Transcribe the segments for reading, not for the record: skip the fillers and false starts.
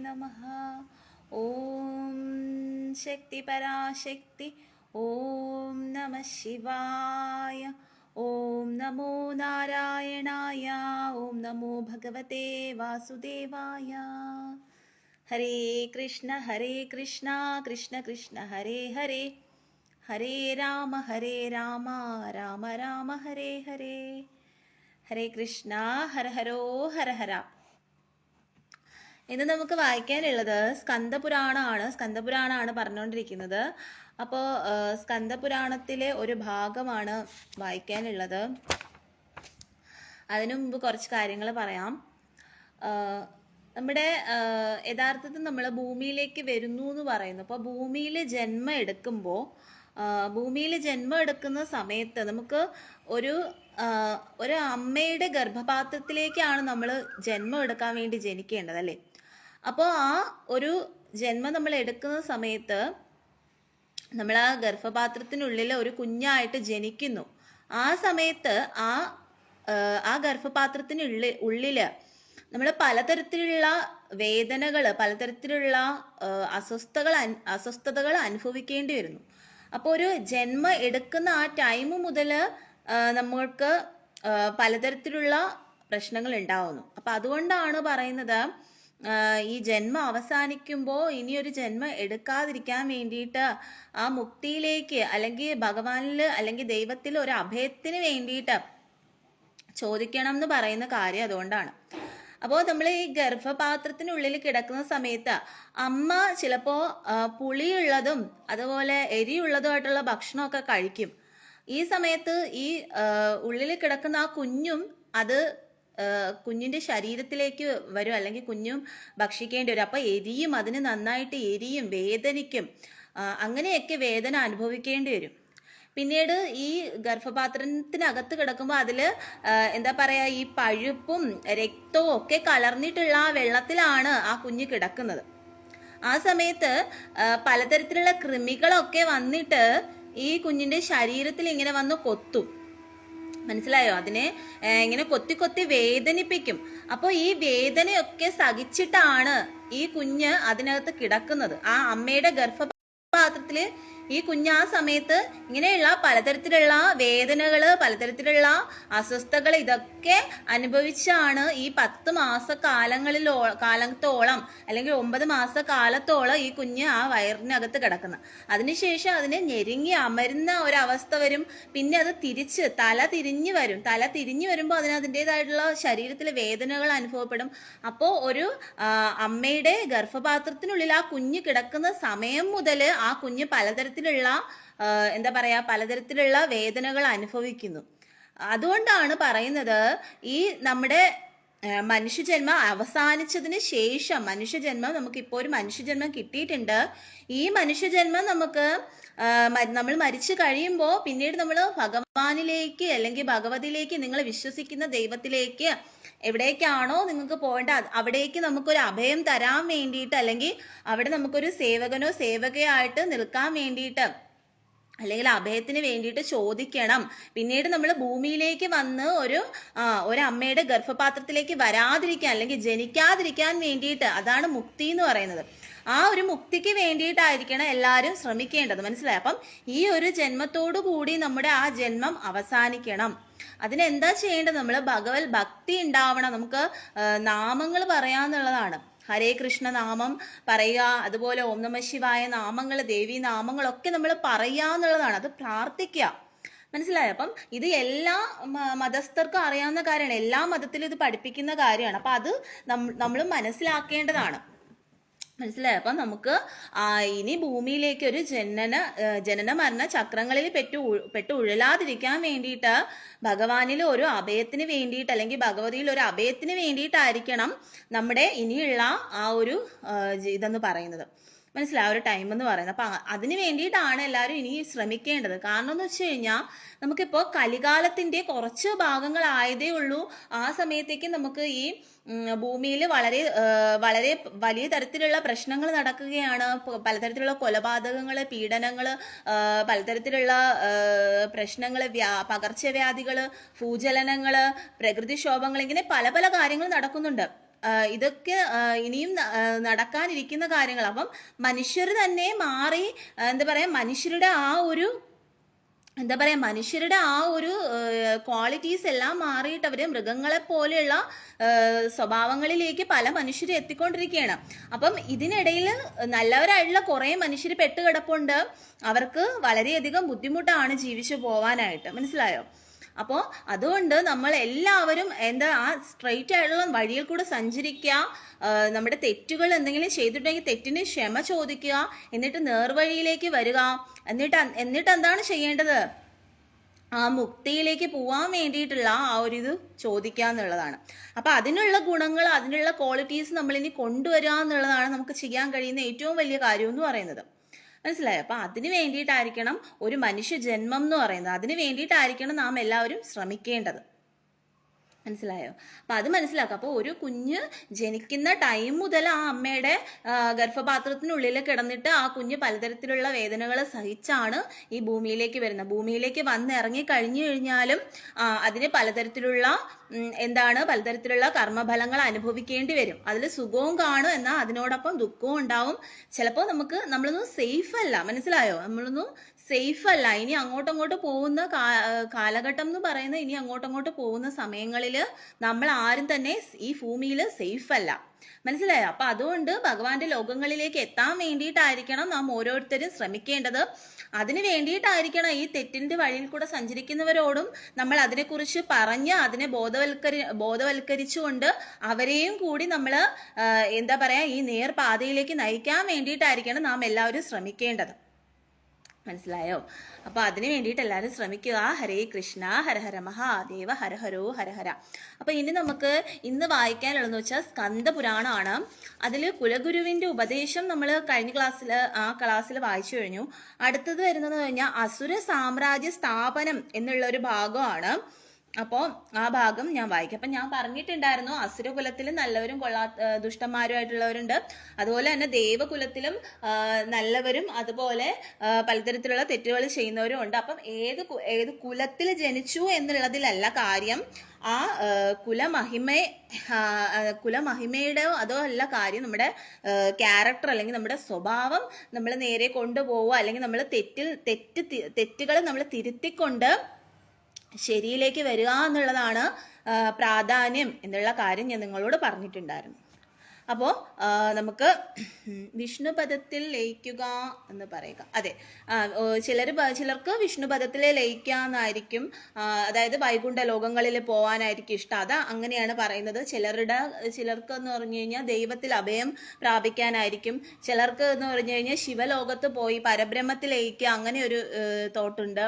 नमः। ओम शक्ति पराशक्ति। ओम नमः शिवाय। ओम नमो नारायणाय। ओम नमो भगवते वासुदेवाय। हरे कृष्ण कृष्ण कृष्ण हरे हरे, हरे राम राम राम हरे हरे। ഹരേ കൃഷ്ണ ഹര ഹരോ ഹര ഹര. ഇന്ന് നമുക്ക് വായിക്കാനുള്ളത് സ്കന്ദപുരാണമാണ് പറഞ്ഞുകൊണ്ടിരിക്കുന്നത്. അപ്പോൾ സ്കന്ദപുരാണത്തിലെ ഒരു ഭാഗമാണ് വായിക്കാനുള്ളത്. അതിനു മുമ്പ് കുറച്ച് കാര്യങ്ങൾ പറയാം. നമ്മുടെ യഥാർത്ഥത്തിൽ നമ്മൾ ഭൂമിയിലേക്ക് വരുന്നു എന്ന് പറയുന്നു. അപ്പോൾ ഭൂമിയിൽ ജന്മം എടുക്കുന്ന സമയത്ത് നമുക്ക് ഒരു അമ്മയുടെ ഗർഭപാത്രത്തിലേക്കാണ് നമ്മൾ ജന്മം എടുക്കാൻ വേണ്ടി ജനിക്കേണ്ടത്, അല്ലേ? അപ്പോൾ ആ ഒരു ജന്മം നമ്മൾ എടുക്കുന്ന സമയത്ത് നമ്മൾ ആ ഗർഭപാത്രത്തിനുള്ളിൽ ഒരു കുഞ്ഞായിട്ട് ജനിക്കുന്നു. ആ സമയത്ത് ആ ഗർഭപാത്രത്തിനുള്ളിൽ നമ്മൾ പലതരത്തിലുള്ള വേദനകൾ, പലതരത്തിലുള്ള അസ്വസ്ഥതകൾ അനുഭവിക്കേണ്ടി വരുന്നു. അപ്പോൾ ഒരു ജന്മം എടുക്കുന്ന ആ ടൈം മുതൽ നമ്മൾക്ക് പലതരത്തിലുള്ള പ്രശ്നങ്ങൾ ഉണ്ടാവുന്നു. അപ്പം അതുകൊണ്ടാണ് പറയുന്നത്, ഈ ജന്മം അവസാനിക്കുമ്പോൾ ഇനിയൊരു ജന്മം എടുക്കാതിരിക്കാൻ വേണ്ടിയിട്ട് ആ മുക്തിയിലേക്ക് അല്ലെങ്കിൽ ഭഗവാനിൽ അല്ലെങ്കിൽ ദൈവത്തിൽ ഒരു അഭയത്തിന് വേണ്ടിയിട്ട് ചോദിക്കണം എന്ന് പറയുന്ന കാര്യം അതുകൊണ്ടാണ്. അപ്പോൾ നമ്മൾ ഈ ഗർഭപാത്രത്തിനുള്ളിൽ കിടക്കുന്ന സമയത്ത് അമ്മ ചിലപ്പോൾ പുളിയുള്ളതും അതുപോലെ എരിയുള്ളതുമായിട്ടുള്ള ഭക്ഷണമൊക്കെ കഴിക്കും. ഈ സമയത്ത് ഈ ഉള്ളിൽ കിടക്കുന്ന ആ കുഞ്ഞും അത് കുഞ്ഞിന്റെ ശരീരത്തിലേക്ക് വരും, അല്ലെങ്കിൽ കുഞ്ഞും ഭക്ഷിക്കേണ്ടി വരും. അപ്പൊ അതിന് നന്നായിട്ട് എരിയും, വേദനിക്കും. അങ്ങനെയൊക്കെ വേദന അനുഭവിക്കേണ്ടി വരും. പിന്നീട് ഈ ഗർഭപാത്രത്തിനകത്ത് കിടക്കുമ്പോൾ അതിൽ എന്താ പറയാ, ഈ പഴുപ്പും രക്തവും ഒക്കെ കലർന്നിട്ടുള്ള ആ വെള്ളത്തിലാണ് ആ കുഞ്ഞ് കിടക്കുന്നത്. ആ സമയത്ത് പലതരത്തിലുള്ള കൃമികളൊക്കെ വന്നിട്ട് ഈ കുഞ്ഞിന്റെ ശരീരത്തിൽ ഇങ്ങനെ വന്ന് കൊത്തും. മനസ്സിലായോ? അതിനെ ഇങ്ങനെ കൊത്തി വേദനിപ്പിക്കും. അപ്പോൾ ഈ വേദനയൊക്കെ സഹിച്ചിട്ടാണ് ഈ കുഞ്ഞ് അതിനകത്ത് കിടക്കുന്നത്. ആ അമ്മയുടെ ഗർഭപാത്രത്തില് ഈ കുഞ്ഞ് ആ സമയത്ത് ഇങ്ങനെയുള്ള പലതരത്തിലുള്ള വേദനകള്, പലതരത്തിലുള്ള അസ്വസ്ഥകൾ ഇതൊക്കെ അനുഭവിച്ചാണ് ഈ 10 കാലത്തോളം അല്ലെങ്കിൽ 9 മാസക്കാലത്തോളം ഈ കുഞ്ഞ് ആ വയറിനകത്ത് കിടക്കുന്നത്. അതിനുശേഷം അതിന് ഞെരുങ്ങി അമരുന്ന ഒരവസ്ഥ വരും. പിന്നെ അത് തല തിരിഞ്ഞു വരുമ്പോൾ അതിൻ്റെതായിട്ടുള്ള ശരീരത്തിലെ വേദനകൾ അനുഭവപ്പെടും. അപ്പോൾ ഒരു അമ്മയുടെ ഗർഭപാത്രത്തിനുള്ളിൽ ആ കുഞ്ഞ് കിടക്കുന്ന സമയം മുതൽ ആ കുഞ്ഞ് പലതരത്തിലുള്ള വേദനകൾ അനുഭവിക്കുന്നു. അതുകൊണ്ടാണ് പറയുന്നത്, ഈ നമ്മുടെ മനുഷ്യജന്മം അവസാനിച്ചതിന് ശേഷം, നമുക്കിപ്പോൾ ഒരു മനുഷ്യജന്മം കിട്ടിയിട്ടുണ്ട്. ഈ മനുഷ്യജന്മം നമ്മൾ മരിച്ചു കഴിയുമ്പോൾ പിന്നീട് നമ്മൾ ഭഗവാനിലേക്ക് അല്ലെങ്കിൽ ഭഗവതിയിലേക്ക്, നിങ്ങൾ വിശ്വസിക്കുന്ന ദൈവത്തിലേക്ക് എവിടേക്കാണോ നിങ്ങൾക്ക് പോകേണ്ടത് അവിടേക്ക് നമുക്കൊരു അഭയം തരാൻ വേണ്ടിയിട്ട്, അല്ലെങ്കിൽ അവിടെ നമുക്കൊരു സേവകനോ സേവകയായിട്ട് നിൽക്കാൻ വേണ്ടിയിട്ട്, അല്ലെങ്കിൽ അഭയത്തിന് വേണ്ടിയിട്ട് ചോദിക്കണം. പിന്നീട് നമ്മൾ ഭൂമിയിലേക്ക് വന്ന് ഒരു അമ്മയുടെ ഗർഭപാത്രത്തിലേക്ക് വരാതിരിക്കാൻ അല്ലെങ്കിൽ ജനിക്കാതിരിക്കാൻ വേണ്ടിയിട്ട്, അതാണ് മുക്തി എന്ന് പറയുന്നത്. ആ ഒരു മുക്തിക്ക് വേണ്ടിയിട്ടായിരിക്കണം എല്ലാവരും ശ്രമിക്കേണ്ടത്. മനസ്സിലായി? അപ്പം ഈ ഒരു ജന്മത്തോടു കൂടി നമ്മുടെ ആ ജന്മം അവസാനിക്കണം. അതിനെന്താ ചെയ്യേണ്ടത്? നമ്മൾ ഭഗവത് ഭക്തി ഉണ്ടാവണം. നമുക്ക് നാമങ്ങൾ പറയാന്നുള്ളതാണ്. ഹരേ കൃഷ്ണ നാമം പറയുക, അതുപോലെ ഓം നമഃ ശിവായ നാമങ്ങൾ, ദേവി നാമങ്ങളൊക്കെ നമ്മൾ പറയുക എന്നുള്ളതാണ്. അത് പ്രാർത്ഥിക്കുക. മനസ്സിലായോ? അപ്പം ഇത് എല്ലാ മതസ്ഥർക്കും അറിയാവുന്ന കാര്യമാണ്. എല്ലാ മതത്തിലും ഇത് പഠിപ്പിക്കുന്ന കാര്യമാണ്. അപ്പം അത് നമ്മൾ മനസ്സിലാക്കേണ്ടതാണ്. മനസ്സിലായോ? അപ്പം നമുക്ക് ഇനി ഭൂമിയിലേക്ക് ഒരു ജനന മരണ ചക്രങ്ങളിൽ പെട്ട് ഉഴലാതിരിക്കാൻ വേണ്ടിയിട്ട് ഭഗവാനിൽ ഒരു അഭയത്തിന് വേണ്ടിയിട്ട്, അല്ലെങ്കിൽ ഭഗവതിയിൽ ഒരു അഭയത്തിന് വേണ്ടിയിട്ടായിരിക്കണം നമ്മുടെ ഇനിയുള്ള ആ ഒരു ഇതെന്ന് പറയുന്നത്. മനസ്സിലായ ഒരു ടൈം എന്ന് പറയുന്നത്. അപ്പം അതിന് വേണ്ടിയിട്ടാണ് എല്ലാവരും ഇനി ശ്രമിക്കേണ്ടത്. കാരണം എന്ന് വെച്ച് കഴിഞ്ഞാൽ നമുക്കിപ്പോൾ കലികാലത്തിന്റെ കുറച്ച് ഭാഗങ്ങളായതേ ഉള്ളൂ. ആ സമയത്തേക്ക് നമുക്ക് ഈ ഭൂമിയിൽ വളരെ വളരെ വലിയ തരത്തിലുള്ള പ്രശ്നങ്ങൾ നടക്കുകയാണ്. പലതരത്തിലുള്ള കൊലപാതകങ്ങൾ, പീഡനങ്ങൾ, പലതരത്തിലുള്ള പ്രശ്നങ്ങൾ, പകർച്ചവ്യാധികൾ, ഭൂചലനങ്ങൾ, പ്രകൃതിക്ഷോഭങ്ങൾ, ഇങ്ങനെ പല കാര്യങ്ങൾ നടക്കുന്നുണ്ട്. ഇതൊക്കെ ഇനിയും നടക്കാനിരിക്കുന്ന കാര്യങ്ങൾ. അപ്പം മനുഷ്യർ തന്നെ മാറി എന്താ പറയുക, മനുഷ്യരുടെ ആ ഒരു ക്വാളിറ്റീസ് എല്ലാം മാറിയിട്ട് അവർ മൃഗങ്ങളെ പോലെയുള്ള സ്വഭാവങ്ങളിലേക്ക് പല മനുഷ്യർ എത്തിക്കൊണ്ടിരിക്കുകയാണ്. അപ്പം ഇതിനിടയിൽ നല്ലവരായിട്ടുള്ള കുറേ മനുഷ്യർ പെട്ടുകിടപ്പുണ്ട്. അവർക്ക് വളരെയധികം ബുദ്ധിമുട്ടാണ് ജീവിച്ചു പോവാനായിട്ട്. മനസ്സിലായോ? അപ്പോൾ അതുകൊണ്ട് നമ്മൾ എല്ലാവരും ആ സ്ട്രെയിറ്റ് ആയിട്ടുള്ള വഴിയിൽ കൂടെ സഞ്ചരിക്കുക. നമ്മുടെ തെറ്റുകൾ എന്തെങ്കിലും ചെയ്തിട്ടുണ്ടെങ്കിൽ തെറ്റിന് ക്ഷമ ചോദിക്കുക. എന്നിട്ട് നേർവഴിയിലേക്ക് വരിക. എന്നിട്ട് എന്താണ് ചെയ്യേണ്ടത്? ആ മുക്തിയിലേക്ക് പോവാൻ വേണ്ടിയിട്ടുള്ള ആ ഒരു ഇത് ചോദിക്കുക എന്നുള്ളതാണ്. അപ്പം അതിനുള്ള ഗുണങ്ങൾ, അതിനുള്ള ക്വാളിറ്റീസ് നമ്മളിനി കൊണ്ടുവരിക എന്നുള്ളതാണ് നമുക്ക് ചെയ്യാൻ കഴിയുന്ന ഏറ്റവും വലിയ കാര്യം എന്ന് പറയുന്നത്. മനസ്സിലായോ? അപ്പം അതിന് വേണ്ടിയിട്ടായിരിക്കണം ഒരു മനുഷ്യ ജന്മം എന്ന് പറയുന്നത്. അതിന് വേണ്ടിയിട്ടായിരിക്കണം നാം എല്ലാവരും ശ്രമിക്കേണ്ടത്. മനസ്സിലായോ? അപ്പം അത് മനസ്സിലാക്കുക. അപ്പോൾ ഒരു കുഞ്ഞ് ജനിക്കുന്ന ടൈം മുതൽ ആ അമ്മയുടെ ഗർഭപാത്രത്തിനുള്ളിൽ കിടന്നിട്ട് ആ കുഞ്ഞ് പലതരത്തിലുള്ള വേദനകൾ സഹിച്ചാണ് ഈ ഭൂമിയിലേക്ക് വരുന്നത്. ഭൂമിയിലേക്ക് വന്നിറങ്ങി കഴിഞ്ഞു കഴിഞ്ഞാലും അതിന് പലതരത്തിലുള്ള കർമ്മഫലങ്ങൾ അനുഭവിക്കേണ്ടി വരും. അതിൽ സുഖവും കാണും, എന്നാൽ അതിനോടൊപ്പം ദുഃഖവും ഉണ്ടാവും. ചിലപ്പോൾ നമ്മളൊന്നും സേഫ് അല്ല. മനസ്സിലായോ? നമ്മളൊന്നും സേഫ് അല്ല. ഇനി അങ്ങോട്ടങ്ങോട്ട് പോകുന്ന കാലഘട്ടം എന്ന് പറയുന്നത്, ഇനി അങ്ങോട്ടങ്ങോട്ട് പോകുന്ന സമയങ്ങളിൽ നമ്മൾ ആരും തന്നെ ഈ ഭൂമിയിൽ സേഫ് അല്ല. മനസ്സിലായോ? അപ്പൊ അതുകൊണ്ട് ഭഗവാന്റെ ലോകങ്ങളിലേക്ക് എത്താൻ വേണ്ടിയിട്ടായിരിക്കണം നാം ഓരോരുത്തരും ശ്രമിക്കേണ്ടത്. അതിന് വേണ്ടിയിട്ടായിരിക്കണം ഈ തെറ്റിന്റെ വഴിയിൽ കൂടെ സഞ്ചരിക്കുന്നവരോടും നമ്മൾ അതിനെക്കുറിച്ച് പറഞ്ഞ് അതിനെ ബോധവൽക്കരിച്ചുകൊണ്ട് അവരെയും കൂടി നമ്മൾ ഈ നേർപാതയിലേക്ക് നയിക്കാൻ വേണ്ടിയിട്ടായിരിക്കണം നാം എല്ലാവരും ശ്രമിക്കേണ്ടത്. മനസ്സിലായോ? അപ്പൊ അതിന് വേണ്ടിയിട്ട് എല്ലാവരും ശ്രമിക്കുക. ഹരേ കൃഷ്ണ, ഹര ഹര മഹാദേവ, ഹര ഹരോ ഹര ഹര. അപ്പൊ ഇനി നമുക്ക് ഇന്ന് വായിക്കാനുള്ളതെന്ന് വെച്ചാൽ സ്കന്ദപുരാണമാണ്. അതിൽ കുലഗുരുവിന്റെ ഉപദേശം നമ്മൾ കഴിഞ്ഞ ക്ലാസ്സിൽ വായിച്ചു കഴിഞ്ഞു. അടുത്തത് വരുന്നത് കഴിഞ്ഞാൽ അസുര സാമ്രാജ്യ സ്ഥാപനം എന്നുള്ള ഒരു ഭാഗമാണ്. അപ്പോൾ ആ ഭാഗം ഞാൻ വായിക്കാം. അപ്പം ഞാൻ പറഞ്ഞിട്ടുണ്ടായിരുന്നു, അസുരകുലത്തിലും നല്ലവരും ദുഷ്ടന്മാരുമായിട്ടുള്ളവരുണ്ട്. അതുപോലെ തന്നെ ദേവകുലത്തിലും നല്ലവരും അതുപോലെ പലതരത്തിലുള്ള തെറ്റുകൾ ചെയ്യുന്നവരും ഉണ്ട്. അപ്പം ഏത് കുലത്തിൽ ജനിച്ചു എന്നുള്ളതിലല്ല കാര്യം, ആ കുലമഹിമയുടെ അതോ അല്ല കാര്യം. നമ്മുടെ ക്യാരക്ടർ അല്ലെങ്കിൽ നമ്മുടെ സ്വഭാവം നമ്മൾ നേരെ കൊണ്ടുപോവുക, അല്ലെങ്കിൽ നമ്മൾ തെറ്റുകൾ നമ്മൾ തിരുത്തിക്കൊണ്ട് ശരിയിലേക്ക് വരിക എന്നുള്ളതാണ് പ്രാധാന്യം എന്നുള്ള കാര്യം ഞാൻ നിങ്ങളോട് പറഞ്ഞിട്ടുണ്ടായിരുന്നു. അപ്പോൾ നമുക്ക് വിഷ്ണുപദത്തിൽ ലയിക്കുക എന്ന് പറയുക. അതെ, ചിലർക്ക് വിഷ്ണുപദത്തിൽ ലയിക്കുക എന്നായിരിക്കും, അതായത് വൈകുണ്ഠ ലോകങ്ങളിൽ പോകാനായിരിക്കും ഇഷ്ടം. അത് അങ്ങനെയാണ് പറയുന്നത്. ചിലർക്ക് എന്ന് പറഞ്ഞു കഴിഞ്ഞാൽ ദൈവത്തിൽ അഭയം പ്രാപിക്കാനായിരിക്കും. ചിലർക്ക് എന്ന് പറഞ്ഞു കഴിഞ്ഞാൽ ശിവലോകത്ത് പോയി പരബ്രഹ്മത്തിൽ ലയിക്കുക, അങ്ങനെ ഒരു തോട്ടുണ്ട്.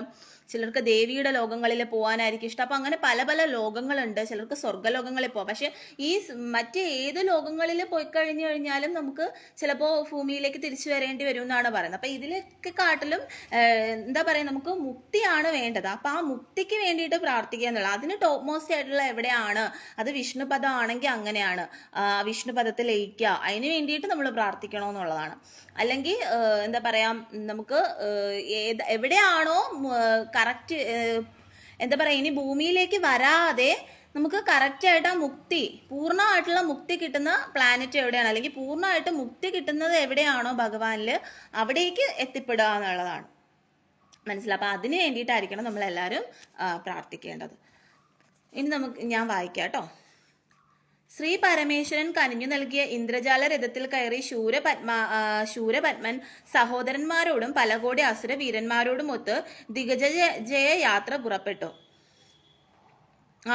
ചിലർക്ക് ദേവിയുടെ ലോകങ്ങളിൽ പോകാനായിരിക്കും ഇഷ്ടം. അപ്പം അങ്ങനെ പല പല ലോകങ്ങളുണ്ട്. ചിലർക്ക് സ്വർഗ്ഗലോകങ്ങളിൽ പോകാം. പക്ഷെ ഈ മറ്റേ ഏത് ലോകങ്ങളിൽ പോയി കഴിഞ്ഞു കഴിഞ്ഞാലും നമുക്ക് ചിലപ്പോൾ ഭൂമിയിലേക്ക് തിരിച്ചു വരേണ്ടി വരും എന്നാണ് പറയുന്നത്. അപ്പം ഇതിലൊക്കെ കാട്ടിലും നമുക്ക് മുക്തിയാണ് വേണ്ടത്. അപ്പം ആ മുക്തിക്ക് വേണ്ടിയിട്ട് പ്രാർത്ഥിക്കുക എന്നുള്ളത്. അതിന് ടോപ്പ് മോസ്റ്റ് ആയിട്ടുള്ള എവിടെയാണ്? അത് വിഷ്ണുപദം ആണെങ്കിൽ അങ്ങനെയാണ്, വിഷ്ണുപദത്തിൽ ലയിക്കുക. അതിന് വേണ്ടിയിട്ട് നമ്മൾ പ്രാർത്ഥിക്കണമെന്നുള്ളതാണ്. അല്ലെങ്കിൽ നമുക്ക് എവിടെയാണോ കറക്റ്റ് ഇനി ഭൂമിയിലേക്ക് വരാതെ നമുക്ക് കറക്റ്റായിട്ട് ആ മുക്തി, പൂർണ്ണമായിട്ടുള്ള മുക്തി കിട്ടുന്ന പ്ലാനറ്റ് എവിടെയാണ്, അല്ലെങ്കിൽ പൂർണ്ണമായിട്ട് മുക്തി കിട്ടുന്നത് എവിടെയാണോ ഭഗവാനിൽ, അവിടേക്ക് എത്തിപ്പെടുക എന്നുള്ളതാണ്. മനസ്സിലാവും? അപ്പം അതിന് വേണ്ടിയിട്ടായിരിക്കണം നമ്മളെല്ലാവരും പ്രാർത്ഥിക്കേണ്ടത്. ഇനി ഞാൻ വായിക്കാം കേട്ടോ. ശ്രീ പരമേശ്വരൻ കനിഞ്ഞു നൽകിയ ഇന്ദ്രജാല രഥത്തിൽ കയറി ശൂരപത്മൻ സഹോദരന്മാരോടും പല കോടി അസുര വീരന്മാരോടും ഒത്ത് ദിഗജയ യാത്ര പുറപ്പെട്ടു.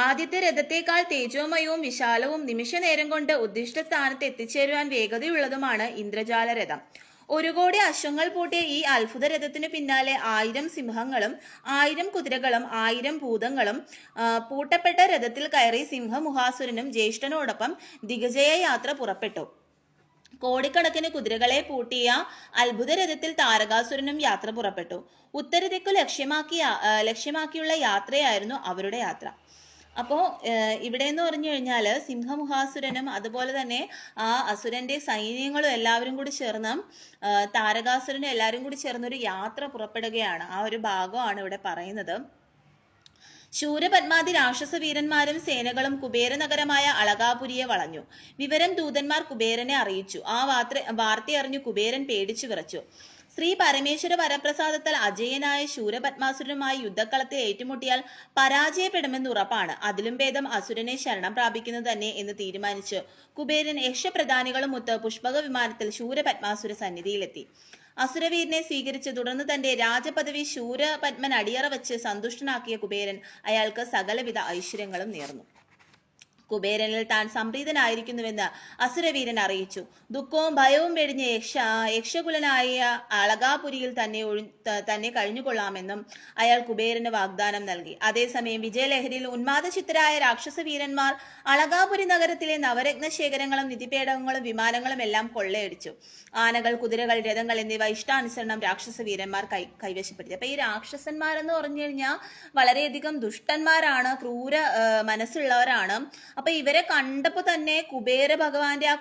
ആദ്യത്തെ രഥത്തേക്കാൾ തേജോമയവും വിശാലവും നിമിഷ നേരം കൊണ്ട് ഉദ്ദിഷ്ട സ്ഥാനത്ത് എത്തിച്ചേരുവാൻ വേഗതയുള്ളതുമാണ് ഇന്ദ്രജാല രഥം. 1 കോടി അശ്വങ്ങൾ പൂട്ടിയ ഈ അത്ഭുത രഥത്തിനു പിന്നാലെ 1000 സിംഹങ്ങളും 1000 കുതിരകളും 1000 ഭൂതങ്ങളും പൂട്ടപ്പെട്ട രഥത്തിൽ കയറി സിംഹമുഹാസുരനും ജ്യേഷ്ഠനോടൊപ്പം ദിഗജയ യാത്ര പുറപ്പെട്ടു. കോടിക്കണക്കിന് കുതിരകളെ പൂട്ടിയ അത്ഭുത രഥത്തിൽ താരകാസുരനും യാത്ര പുറപ്പെട്ടു. ഉത്തരദിക്കു ലക്ഷ്യമാക്കിയുള്ള യാത്രയായിരുന്നു അവരുടെ യാത്ര. അപ്പോൾ ഇവിടെ എന്ന് പറഞ്ഞു കഴിഞ്ഞാൽ സിംഹമുഹാസുരനും അതുപോലെ തന്നെ ആ അസുരന്റെ സൈന്യങ്ങളും എല്ലാവരും കൂടി ചേർന്ന് താരകാസുരനും എല്ലാവരും കൂടി ചേർന്നൊരു യാത്ര പുറപ്പെടുകയാണ്. ആ ഒരു ഭാഗമാണ് ഇവിടെ പറയുന്നത്. ശൂരപത്മാതി രാക്ഷസ വീരന്മാരും സേനകളും കുബേരനഗരമായ അളകാപുരിയെ വളഞ്ഞു. വിവരം ദൂതന്മാർ കുബേരനെ അറിയിച്ചു. ആ വാർത്തയറിഞ്ഞു കുബേരൻ പേടിച്ചു വിറച്ചു. ശ്രീ പരമേശ്വര വരപ്രസാദത്താൽ അജയനായ ശൂരപത്മാസുരനുമായി യുദ്ധക്കളത്തിൽ ഏറ്റുമുട്ടിയാൽ പരാജയപ്പെടുമെന്ന് ഉറപ്പാണ്. അതിലും ഭേദം അസുരനെ ശരണം പ്രാപിക്കുന്നത് തന്നെ എന്ന് തീരുമാനിച്ചു കുബേരൻ യക്ഷപ്രധാനികളുമൊത്ത് പുഷ്പക വിമാനത്തിൽ ശൂരപത്മാസുര സന്നിധിയിലെത്തി. അസുരവീരനെ സ്വീകരിച്ച് തുടർന്ന് തന്റെ രാജപദവി ശൂരപത്മൻ അടിയറ വെച്ച് സന്തുഷ്ടനാക്കിയ കുബേരൻ അയാൾക്ക് സകലവിധ ഐശ്വര്യങ്ങളും നേർന്നു. കുബേരനിൽ താൻ സംപ്രീതനായിരിക്കുന്നുവെന്ന് അസുരവീരൻ അറിയിച്ചു. ദുഃഖവും ഭയവും വെടിഞ്ഞ യക്ഷകുലനായ അളകാപുരിയിൽ തന്നെ കഴിഞ്ഞുകൊള്ളാമെന്നും അയാൾ കുബേരന് വാഗ്ദാനം നൽകി. അതേസമയം വിജയലഹരിയിൽ ഉന്മാദചിത്തരായ രാക്ഷസ വീരന്മാർ അളകാപുരി നഗരത്തിലെ നവരത്നശേഖരങ്ങളും നിധിപേടകങ്ങളും വിമാനങ്ങളും എല്ലാം കൊള്ളയടിച്ചു. ആനകൾ, കുതിരകൾ, രഥങ്ങൾ എന്നിവ ഇഷ്ടാനുസരണം രാക്ഷസ വീരന്മാർ കൈവശപ്പെടുത്തി. അപ്പൊ ഈ രാക്ഷസന്മാരെന്ന് പറഞ്ഞു കഴിഞ്ഞാൽ വളരെയധികം ദുഷ്ടന്മാരാണ്, ക്രൂര മനസ്സുള്ളവരാണ്. അപ്പൊ ഇവരെ കണ്ടപ്പോ തന്നെ കുബേര ഭഗവാന്റെ ആ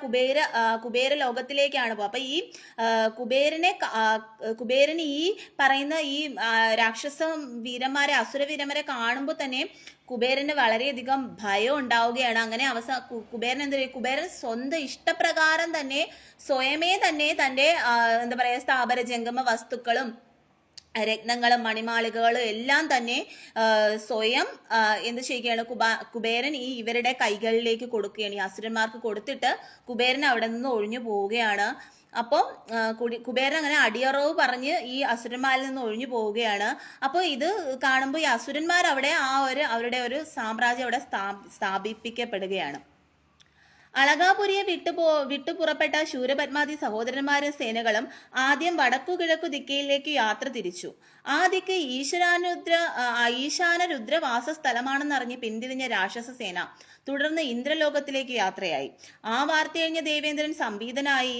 കുബേര ലോകത്തിലേക്കാണ് പോകുക. അപ്പൊ ഈ കുബേരന് ഈ പറയുന്ന ഈ രാക്ഷസ വീരന്മാരെ, അസുര വീരന്മാരെ കാണുമ്പോൾ തന്നെ കുബേരന് വളരെയധികം ഭയം ഉണ്ടാവുകയാണ്. അങ്ങനെ കുബേരൻ സ്വന്തം ഇഷ്ടപ്രകാരം തന്നെ സ്വയമേ തന്നെ തന്റെ എന്താ പറയാ സ്ഥാപന ജംഗമ വസ്തുക്കളും രത്നങ്ങളും മണിമാളികകളും എല്ലാം തന്നെ സ്വയം എന്ത് ചെയ്യുകയാണ്, കുബേരൻ ഇവരുടെ കൈകളിലേക്ക് കൊടുക്കുകയാണ്. ഈ അസുരന്മാർക്ക് കൊടുത്തിട്ട് കുബേരൻ അവിടെ നിന്ന് ഒഴിഞ്ഞു പോവുകയാണ്. അപ്പോൾ കുബേരൻ അങ്ങനെ അടിയറവ് പറഞ്ഞ് ഈ അസുരന്മാരിൽ നിന്ന് ഒഴിഞ്ഞു പോവുകയാണ്. അപ്പോൾ ഇത് കാണുമ്പോൾ ഈ അസുരന്മാർ അവിടെ അവരുടെ ഒരു സാമ്രാജ്യം അവിടെ സ്ഥാപിപ്പിക്കപ്പെടുകയാണ്. അളകാപുരിയെ വിട്ടുപുറപ്പെട്ട ശൂരപത്മാതി സഹോദരന്മാരും സേനകളും ആദ്യം വടക്കുകിഴക്കു ദിക്കയിലേക്ക് യാത്ര തിരിച്ചു. ആ ദിക്ക് ഈശാന രുദ്രവാസ സ്ഥലമാണെന്നറിഞ്ഞ് പിന്തിരിഞ്ഞ രാക്ഷസ സേന തുടർന്ന് ഇന്ദ്രലോകത്തിലേക്ക് യാത്രയായി. ആ വാർത്തയറിഞ്ഞ ദേവേന്ദ്രൻ സംഭീതനായി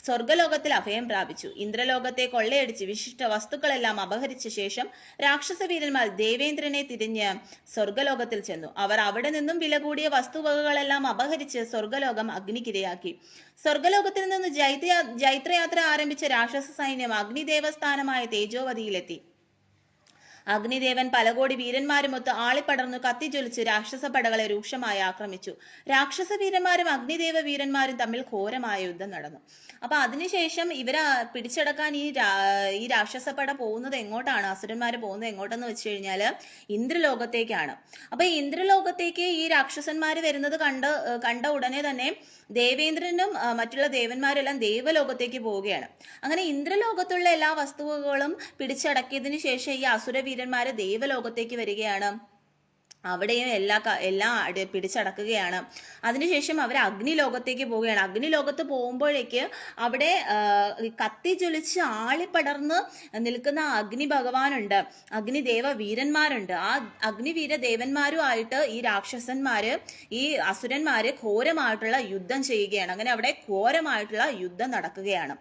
സ്വർഗലോകത്തിൽ അഭയം പ്രാപിച്ചു. ഇന്ദ്രലോകത്തെ കൊള്ളയടിച്ച് വിശിഷ്ട വസ്തുക്കളെല്ലാം അപഹരിച്ച ശേഷം രാക്ഷസ വീരന്മാർ ദേവേന്ദ്രനെ തിരിഞ്ഞ് സ്വർഗലോകത്തിൽ ചെന്നു. അവർ അവിടെ നിന്നും വില കൂടിയ വസ്തുവകകളെല്ലാം അപഹരിച്ച് സ്വർഗലോകം അഗ്നിക്കിരയാക്കി. സ്വർഗലോകത്തിൽ നിന്ന് ജൈത്രയാത്ര ആരംഭിച്ച രാക്ഷസ സൈന്യം അഗ്നിദേവസ്ഥാനമായ തേജോവതിയിലെത്തി. അഗ്നിദേവൻ പല കോടി വീരന്മാരുമൊത്ത് ആളിപ്പടർന്നു കത്തിജ്വലിച്ച് രാക്ഷസ പടകളെ രൂക്ഷമായി ആക്രമിച്ചു. രാക്ഷസ വീരന്മാരും അഗ്നിദേവ വീരന്മാരും തമ്മിൽ ഘോരമായ യുദ്ധം നടന്നു. അപ്പൊ അതിനുശേഷം ഇവരെ പിടിച്ചടക്കാൻ ഈ രാക്ഷസ പട പോകുന്നത് എങ്ങോട്ടാണ്, അസുരന്മാര് പോകുന്നത് എങ്ങോട്ടെന്ന് വെച്ച് കഴിഞ്ഞാല് ഇന്ദ്രലോകത്തേക്കാണ്. അപ്പൊ ഇന്ദ്രലോകത്തേക്ക് ഈ രാക്ഷസന്മാര് വരുന്നത് കണ്ട ഉടനെ തന്നെ ദേവേന്ദ്രനും മറ്റുള്ള ദേവന്മാരെല്ലാം ദേവലോകത്തേക്ക് പോവുകയാണ്. അങ്ങനെ ഇന്ദ്രലോകത്തുള്ള എല്ലാ വസ്തുവകകളും പിടിച്ചടക്കിയതിനു ശേഷം ഈ അസുരവീരന്മാര് ദേവലോകത്തേക്ക് വരികയാണ്. അവിടെയും എല്ലാം പിടിച്ചടക്കുകയാണ്. അതിനുശേഷം അവർ അഗ്നിലോകത്തേക്ക് പോവുകയാണ്. അഗ്നിലോകത്ത് പോകുമ്പോഴേക്ക് അവിടെ കത്തിജ്വലിച്ച് ആളിപ്പടർന്ന് നിൽക്കുന്ന അഗ്നി ഭഗവാനുണ്ട്, അഗ്നിദേവ വീരന്മാരുണ്ട്. ആ അഗ്നിവീര ദേവന്മാരുമായിട്ട് ഈ രാക്ഷസന്മാര്, ഈ അസുരന്മാര് ഘോരമായിട്ടുള്ള യുദ്ധം ചെയ്യുകയാണ്. അങ്ങനെ അവിടെ ഘോരമായിട്ടുള്ള യുദ്ധം നടക്കുകയാണ്.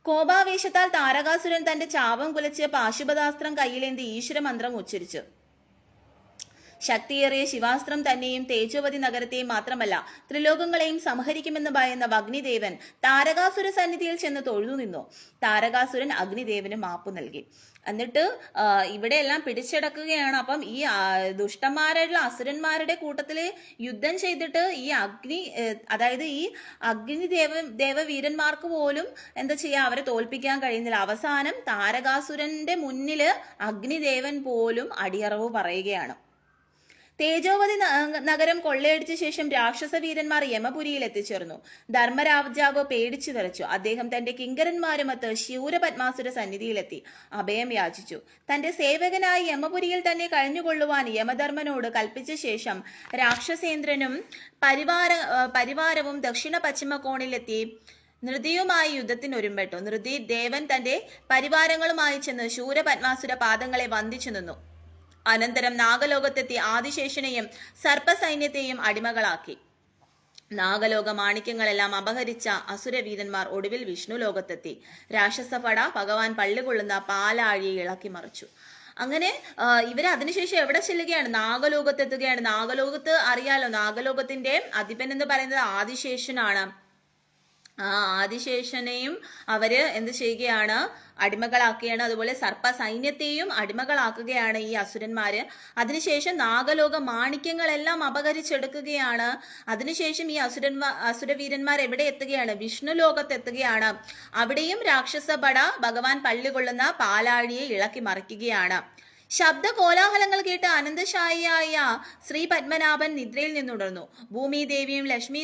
കോപാവേശത്താൽ താരകാസുരൻ തന്റെ ചാപം കുലച്ച് പാശുപതാസ്ത്രം കയ്യിലേന്തി ഈശ്വരമന്ത്രം ഉച്ചരിച്ചു. ശക്തിയേറിയ ശിവാസ്ത്രം തന്നെയും തേജോവതി നഗരത്തെയും മാത്രമല്ല ത്രിലോകങ്ങളെയും സംഹരിക്കുമെന്ന് ഭയന്ന അഗ്നിദേവൻ താരകാസുര സന്നിധിയിൽ ചെന്ന് തൊഴുതു നിന്നു. താരകാസുരൻ അഗ്നിദേവന് മാപ്പു നൽകി. എന്നിട്ട് ഇവിടെയെല്ലാം പിടിച്ചടക്കുകയാണ്. അപ്പം ഈ ദുഷ്ടന്മാരായിട്ടുള്ള അസുരന്മാരുടെ കൂട്ടത്തില് യുദ്ധം ചെയ്തിട്ട് ഈ അതായത് ഈ ദേവവീരന്മാർക്ക് പോലും എന്താ ചെയ്യാ, അവരെ തോൽപ്പിക്കാൻ കഴിയുന്നില്ല. അവസാനം താരകാസുരന്റെ മുന്നില് അഗ്നിദേവൻ പോലും അടിയറവ് പറയുകയാണ്. തേജോവതി നഗരം കൊള്ളയടിച്ച ശേഷം രാക്ഷസ വീരന്മാർ യമപുരിയിൽ എത്തിച്ചേർന്നു. ധർമ്മരാജാവ് പേടിച്ചു വിറച്ചു. അദ്ദേഹം തന്റെ കിങ്കരന്മാരുമൊത്ത് ശൂരപത്മാസുര സന്നിധിയിലെത്തി അഭയം യാചിച്ചു. തന്റെ സേവകനായി യമപുരിയിൽ തന്നെ കഴിഞ്ഞുകൊള്ളുവാൻ യമധർമ്മനോട് കൽപ്പിച്ച ശേഷം രാക്ഷസേന്ദ്രനും പരിവാരവും ദക്ഷിണ പശ്ചിമ കോണിലെത്തി നൃതിയുമായി യുദ്ധത്തിനൊരുമ്പെട്ടു. നൃതി ദേവൻ തന്റെ പരിവാരങ്ങളുമായി ചെന്ന് ശൂരപത്മാസുര പാദങ്ങളെ വന്ദിച്ചു നിന്നു. അനന്തരം നാഗലോകത്തെത്തി ആദിശേഷനെയും സർപ്പസൈന്യത്തെയും അടിമകളാക്കി. നാഗലോക മാണിക്യങ്ങളെല്ലാം അപഹരിച്ച അസുരവീരന്മാർ ഒടുവിൽ വിഷ്ണു ലോകത്തെത്തി. രാക്ഷസപട ഭഗവാൻ പള്ളികൊള്ളുന്ന പാലാഴിയെ ഇളക്കി മറിച്ചു. അങ്ങനെ ഇവര് അതിനുശേഷം എവിടെ ചെല്ലുകയാണ്? നാഗലോകത്തെത്തുകയാണ്. നാഗലോകത്ത് അറിയാലോ, നാഗലോകത്തിന്റെ അധിപൻ എന്ന് പറയുന്നത് ആദിശേഷനാണ്. ആദിശേഷനെയും അവര് എന്ത് ചെയ്യുകയാണ്, അടിമകളാക്കുകയാണ്. അതുപോലെ സർപ്പ സൈന്യത്തെയും അടിമകളാക്കുകയാണ് ഈ അസുരന്മാര്. അതിനുശേഷം നാഗലോക മാണിക്യങ്ങളെല്ലാം അപഹരിച്ചെടുക്കുകയാണ്. അതിനുശേഷം ഈ അസുരവീരന്മാർ എവിടെ എത്തുകയാണ്? വിഷ്ണു ലോകത്ത് എത്തുകയാണ്. അവിടെയും രാക്ഷസ പട ഭഗവാൻ പള്ളികൊള്ളുന്ന പാലാഴിയെ ഇളക്കി മറിക്കുകയാണ്. ശബ്ദ കോലാഹലങ്ങൾ കേട്ട് അനന്തശായിയായ ശ്രീ പത്മനാഭൻ നിദ്രയിൽ നിന്നുണർന്നു. ഭൂമി ദേവിയും ലക്ഷ്മി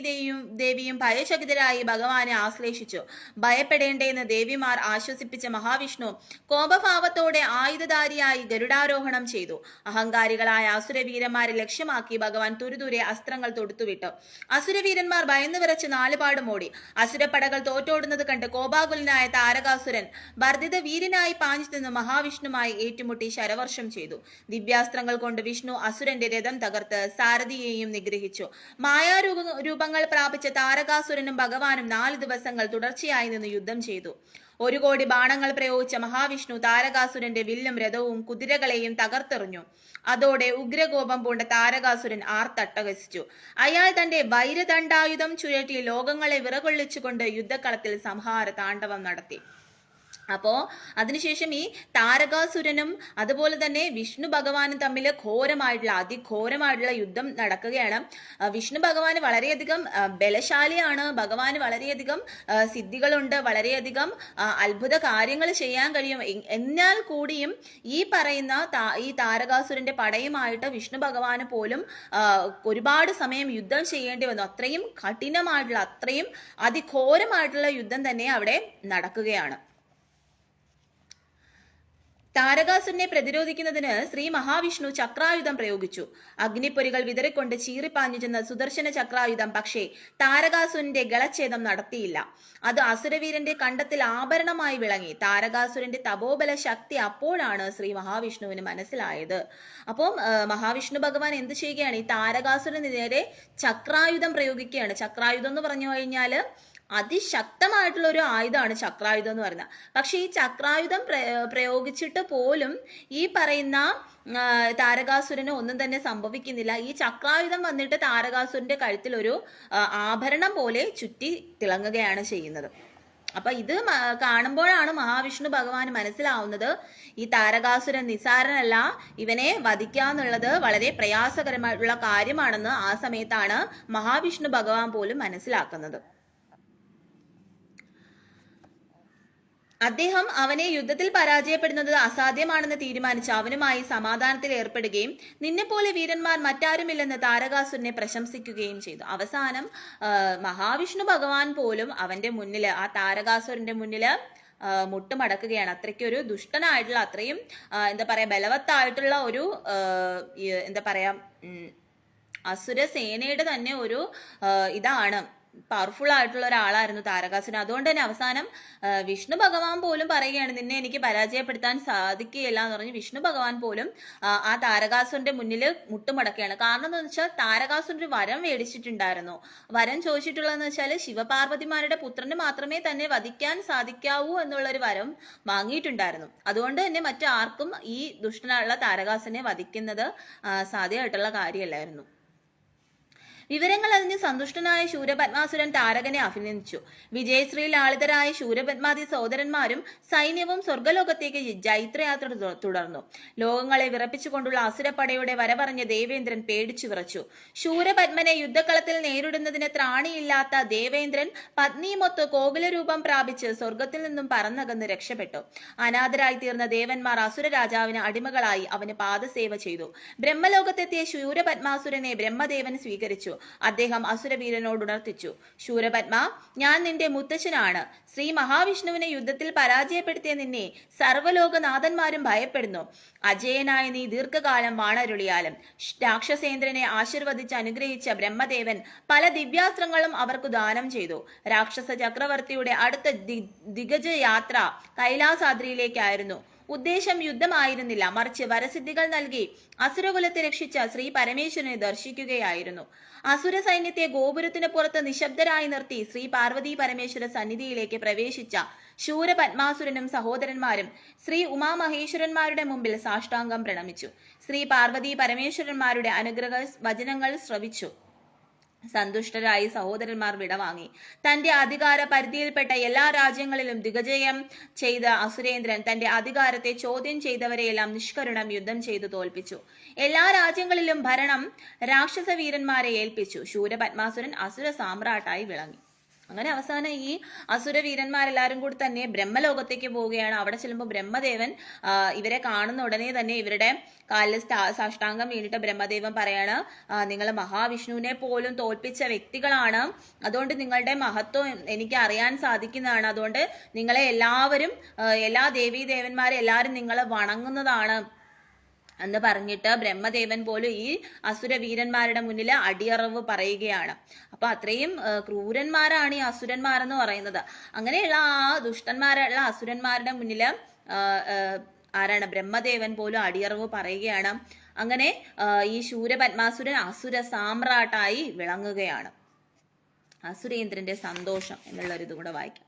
ദേവിയും ഭയചകിതരായി ഭഗവാനെ ആശ്ലേഷിച്ചു. ഭയപ്പെടേണ്ടെന്ന് ദേവിമാർ ആശ്വസിപ്പിച്ച മഹാവിഷ്ണു കോപഭാവത്തോടെ ആയുധധാരിയായി ഗരുഡാരോഹണം ചെയ്തു. അഹങ്കാരികളായ അസുരവീരന്മാരെ ലക്ഷ്യമാക്കി ഭഗവാൻ തുരുതുരെ അസ്ത്രങ്ങൾ തൊടുത്തുവിട്ടു. അസുരവീരന്മാർ ഭയന്നു വിറച്ച് നാലുപാടും ഓടി. അസുരപ്പടകൾ തോറ്റോടുന്നത് കണ്ട് കോപാകുലനായ താരകാസുരൻ വർദ്ധിത വീരനായി പാഞ്ഞു നിന്ന് മഹാവിഷ്ണുമായി ഏറ്റുമുട്ടി ശരവർഷം ചെയ്തു. ദിവ്യാസ്ത്രങ്ങൾ കൊണ്ട് വിഷ്ണു അസുരന്റെ രഥം തകർത്ത് സാരഥിയെയും നിഗ്രഹിച്ചു. മായാരൂപങ്ങൾ പ്രാപിച്ച താരകാസുരനും ഭഗവാനും 4 ദിവസങ്ങൾ തുടർച്ചയായി നിന്ന് യുദ്ധം ചെയ്തു. 1 കോടി ബാണങ്ങൾ പ്രയോഗിച്ച മഹാവിഷ്ണു താരകാസുരന്റെ വില്ലും രഥവും കുതിരകളെയും തകർത്തെറിഞ്ഞു. അതോടെ ഉഗ്രകോപം പൂണ്ട താരകാസുരൻ ആർത്തട്ടഹസിച്ചു. അയാൾ തന്റെ വൈരദണ്ഡായുധം ചുഴറ്റി ലോകങ്ങളെ വിറകൊള്ളിച്ചുകൊണ്ട് യുദ്ധക്കളത്തിൽ സംഹാര താണ്ഡവം നടത്തി. അപ്പോ അതിനുശേഷം ഈ താരകാസുരനും അതുപോലെ തന്നെ വിഷ്ണു ഭഗവാനും തമ്മിൽ അതിഘോരമായിട്ടുള്ള യുദ്ധം നടക്കുകയാണ്. വിഷ്ണു ഭഗവാന് വളരെയധികം ബലശാലിയാണ്. ഭഗവാന് വളരെയധികം സിദ്ധികളുണ്ട്, വളരെയധികം അത്ഭുത കാര്യങ്ങൾ ചെയ്യാൻ കഴിയും. എന്നാൽ കൂടിയും ഈ പറയുന്ന ഈ താരകാസുരന്റെ പടയുമായിട്ട് വിഷ്ണു ഭഗവാന് പോലും ഒരുപാട് സമയം യുദ്ധം ചെയ്യേണ്ടി വന്നു. അത്രയും കഠിനമായിട്ടുള്ള, അത്രയും അതിഘോരമായിട്ടുള്ള യുദ്ധം തന്നെ അവിടെ നടക്കുകയാണ്. താരകാസുരനെ പ്രതിരോധിക്കുന്നതിന് ശ്രീ മഹാവിഷ്ണു ചക്രായുധം പ്രയോഗിച്ചു. അഗ്നിപ്പൊരികൾ വിതറിക്കൊണ്ട് ചീറിപ്പാഞ്ഞു ചെന്ന സുദർശന ചക്രായുധം പക്ഷേ താരകാസുരന്റെ ഗളച്ഛേദം നടത്തിയില്ല. അത് അസുരവീരന്റെ കണ്ടത്തിൽ ആഭരണമായി വിളങ്ങി. താരകാസുരന്റെ തപോബല ശക്തി അപ്പോഴാണ് ശ്രീ മഹാവിഷ്ണുവിന് മനസ്സിലായത്. അപ്പം മഹാവിഷ്ണു ഭഗവാൻ എന്ത് ചെയ്യുകയാണ്? ഈ താരകാസുരന് നേരെ ചക്രായുധം പ്രയോഗിക്കുകയാണ്. ചക്രായുധം എന്ന് പറഞ്ഞു കഴിഞ്ഞാല് അതിശക്തമായിട്ടുള്ള ഒരു ആയുധമാണ് ചക്രായുധം എന്ന് പറയുന്നത്. പക്ഷെ ഈ ചക്രായുധം പ്രയോഗിച്ചിട്ട് പോലും ഈ പറയുന്ന താരകാസുരന് ഒന്നും തന്നെ സംഭവിക്കുന്നില്ല. ഈ ചക്രായുധം വന്നിട്ട് താരകാസുരന്റെ കഴുത്തിൽ ഒരു ആഭരണം പോലെ ചുറ്റി തിളങ്ങുകയാണ് ചെയ്യുന്നത്. അപ്പൊ ഇത് കാണുമ്പോഴാണ് മഹാവിഷ്ണു ഭഗവാൻ മനസ്സിലാവുന്നത് ഈ താരകാസുരൻ നിസാരനല്ല, ഇവനെ വധിക്കാന്നുള്ളത് വളരെ പ്രയാസകരമായിട്ടുള്ള കാര്യമാണെന്ന് ആ സമയത്താണ് മഹാവിഷ്ണു ഭഗവാൻ പോലും മനസ്സിലാക്കുന്നത്. അദ്ദേഹം അവനെ യുദ്ധത്തിൽ പരാജയപ്പെടുന്നത് അസാധ്യമാണെന്ന് തീരുമാനിച്ച് അവനുമായി സമാധാനത്തിൽ ഏർപ്പെടുകയും നിന്നെപ്പോലെ വീരന്മാർ മറ്റാരുമില്ലെന്ന് താരകാസുരനെ പ്രശംസിക്കുകയും ചെയ്തു. അവസാനം മഹാവിഷ്ണു ഭഗവാൻ പോലും അവന്റെ മുന്നില്, ആ താരകാസുരന്റെ മുന്നില് മുട്ടുമടക്കുകയാണ്. അത്രയ്ക്കൊരു ദുഷ്ടനായിട്ടുള്ള, അത്രയും എന്താ പറയാ, ബലവത്തായിട്ടുള്ള ഒരു എന്താ പറയാ, അസുര സേനയുടെ തന്നെ ഒരു ഇതാണ്, പവർഫുൾ ആയിട്ടുള്ള ഒരാളായിരുന്നു താരകാസുരൻ. അതുകൊണ്ട് തന്നെ അവസാനം വിഷ്ണു ഭഗവാൻ പോലും പറയുകയാണ്, നിന്നെ എനിക്ക് പരാജയപ്പെടുത്താൻ സാധിക്കുകയില്ല എന്ന് പറഞ്ഞ് വിഷ്ണു ഭഗവാൻ പോലും ആ താരകാസുരന്റെ മുന്നിൽ മുട്ടുമടക്കുകയാണ്. കാരണം എന്താണെന്ന് വെച്ചാൽ താരകാസുരൻ ഒരു വരം മേടിച്ചിട്ടുണ്ടായിരുന്നു. വരം ചോദിച്ചിട്ടുള്ളതെന്ന് വെച്ചാൽ ശിവപാർവതിമാരുടെ പുത്രന് മാത്രമേ തന്നെ വധിക്കാൻ സാധിക്കാവൂ എന്നുള്ളൊരു വരം വാങ്ങിയിട്ടുണ്ടായിരുന്നു. അതുകൊണ്ട് തന്നെ മറ്റാർക്കും ഈ ദുഷ്ടനായുള്ള താരകാസുരനെ വധിക്കുന്നത് സാധ്യമായിട്ടുള്ള കാര്യമല്ലായിരുന്നു. വിവരങ്ങൾ അറിഞ്ഞ് സന്തുഷ്ടനായ ശൂരപത്മാസുരൻ താരകനെ അഭിനന്ദിച്ചു. വിജയശ്രീ ലാളിതരായ ശൂരപത്മാദി സഹോദരന്മാരും സൈന്യവും സ്വർഗലോകത്തേക്ക് ജൈത്രയാത്ര തുടർന്നു. ലോകങ്ങളെ വിറപ്പിച്ചുകൊണ്ടുള്ള അസുരപ്പടയുടെ വരവറിഞ്ഞ ദേവേന്ദ്രൻ പേടിച്ചു വിറച്ചു. ശൂരപത്മനെ യുദ്ധക്കളത്തിൽ നേരിടുന്നതിന് ത്രാണിയില്ലാത്ത ദേവേന്ദ്രൻ പത്നിയുമൊത്ത് കോകുലരൂപം പ്രാപിച്ച് സ്വർഗത്തിൽ നിന്നും പറന്നകന്ന് രക്ഷപ്പെട്ടു. അനാഥരായി തീർന്ന ദേവന്മാർ അസുര രാജാവിന് അടിമകളായി അവന് പാദസേവ ചെയ്തു. ബ്രഹ്മലോകത്തെത്തിയ ശൂരപത്മാസുരനെ ബ്രഹ്മദേവൻ സ്വീകരിച്ചു. അദ്ദേഹം അസുരവീരനോട് ഉണർത്തിച്ചു, ശൂരപത്മ, ഞാൻ നിന്റെ മുത്തച്ഛനാണ്. ശ്രീ മഹാവിഷ്ണുവിനെ യുദ്ധത്തിൽ പരാജയപ്പെടുത്തിയ നിന്നെ സർവ്വലോകനാഥന്മാരും ഭയപ്പെടുന്നു. അജയനായ നീ ദീർഘകാലം വാണരുളിയാലും. രാക്ഷസേന്ദ്രനെ ആശീർവദിച്ച് അനുഗ്രഹിച്ച ബ്രഹ്മദേവൻ പല ദിവ്യാസ്ത്രങ്ങളും അവർക്ക് ദാനം ചെയ്തു. രാക്ഷസ ചക്രവർത്തിയുടെ അടുത്ത ദിഗജ യാത്ര കൈലാസാദ്രിയിലേക്കായിരുന്നു. ഉദ്ദേശം യുദ്ധമായിരുന്നില്ല, മറിച്ച് വരസിദ്ധികൾ നൽകി അസുരകുലത്തെ രക്ഷിച്ച ശ്രീ പരമേശ്വരനെ ദർശിക്കുകയായിരുന്നു. അസുര സൈന്യത്തെ ഗോപുരത്തിന് പുറത്ത് നിശബ്ദരായി നിർത്തി ശ്രീ പാർവതി പരമേശ്വര സന്നിധിയിലേക്ക് പ്രവേശിച്ച ശൂരപത്മാസുരനും സഹോദരന്മാരും ശ്രീ ഉമാമഹേശ്വരന്മാരുടെ മുമ്പിൽ സാഷ്ടാംഗം പ്രണമിച്ചു. ശ്രീ പാർവതി പരമേശ്വരന്മാരുടെ അനുഗ്രഹ വചനങ്ങൾ ശ്രവിച്ചു. സന്തുഷ്ടരായി സഹോദരന്മാർ വിടവാങ്ങി. തന്റെ അധികാര പരിധിയിൽപ്പെട്ട എല്ലാ രാജ്യങ്ങളിലും ദിഗ്വിജയം ചെയ്ത അസുരേന്ദ്രൻ തന്റെ അധികാരത്തെ ചോദ്യം ചെയ്തവരെയെല്ലാം നിഷ്കരുണം യുദ്ധം ചെയ്തു തോൽപ്പിച്ചു. എല്ലാ രാജ്യങ്ങളിലും ഭരണം രാക്ഷസ വീരന്മാരെ ഏൽപ്പിച്ചു. ശൂരപത്മാസുരൻ അസുര സാമ്രാട്ടായി വിളങ്ങി. അങ്ങനെ അവസാനം ഈ അസുര വീരന്മാരെല്ലാരും കൂടി തന്നെ ബ്രഹ്മലോകത്തേക്ക് പോവുകയാണ്. അവിടെ ചെല്ലുമ്പോൾ ബ്രഹ്മദേവൻ ഇവരെ കാണുന്ന ഉടനെ തന്നെ ഇവരുടെ കാലിൽ സാഷ്ടാംഗം വീണിട്ട് ബ്രഹ്മദേവൻ പറയാണ്, നിങ്ങൾ മഹാവിഷ്ണുവിനെ പോലും തോൽപ്പിച്ച വ്യക്തികളാണ്, അതുകൊണ്ട് നിങ്ങളുടെ മഹത്വം എനിക്ക് അറിയാൻ സാധിക്കുന്നതാണ്. അതുകൊണ്ട് നിങ്ങളെ എല്ലാവരും, എല്ലാ ദേവീദേവന്മാരെ എല്ലാവരും നിങ്ങളെ വണങ്ങുന്നതാണ് എന്ന് പറഞ്ഞിട്ട് ബ്രഹ്മദേവൻ പോലും ഈ അസുര വീരന്മാരുടെ മുന്നിൽ അടിയറവ് പറയുകയാണ്. അപ്പൊ അത്രയും ക്രൂരന്മാരാണ് ഈ അസുരന്മാരെന്ന് പറയുന്നത്. അങ്ങനെയുള്ള ആ ദുഷ്ടന്മാരുള്ള അസുരന്മാരുടെ മുന്നിൽ ആരാണ് ബ്രഹ്മദേവൻ പോലും അടിയറവ് പറയുകയാണ്. അങ്ങനെ ഈ ശൂരപത്മാസുരൻ അസുര സാമ്രാട്ടായി വിളങ്ങുകയാണ്. അസുരേന്ദ്രന്റെ സന്തോഷം എന്നുള്ളൊരിത് കൂടെ വായിക്കാം.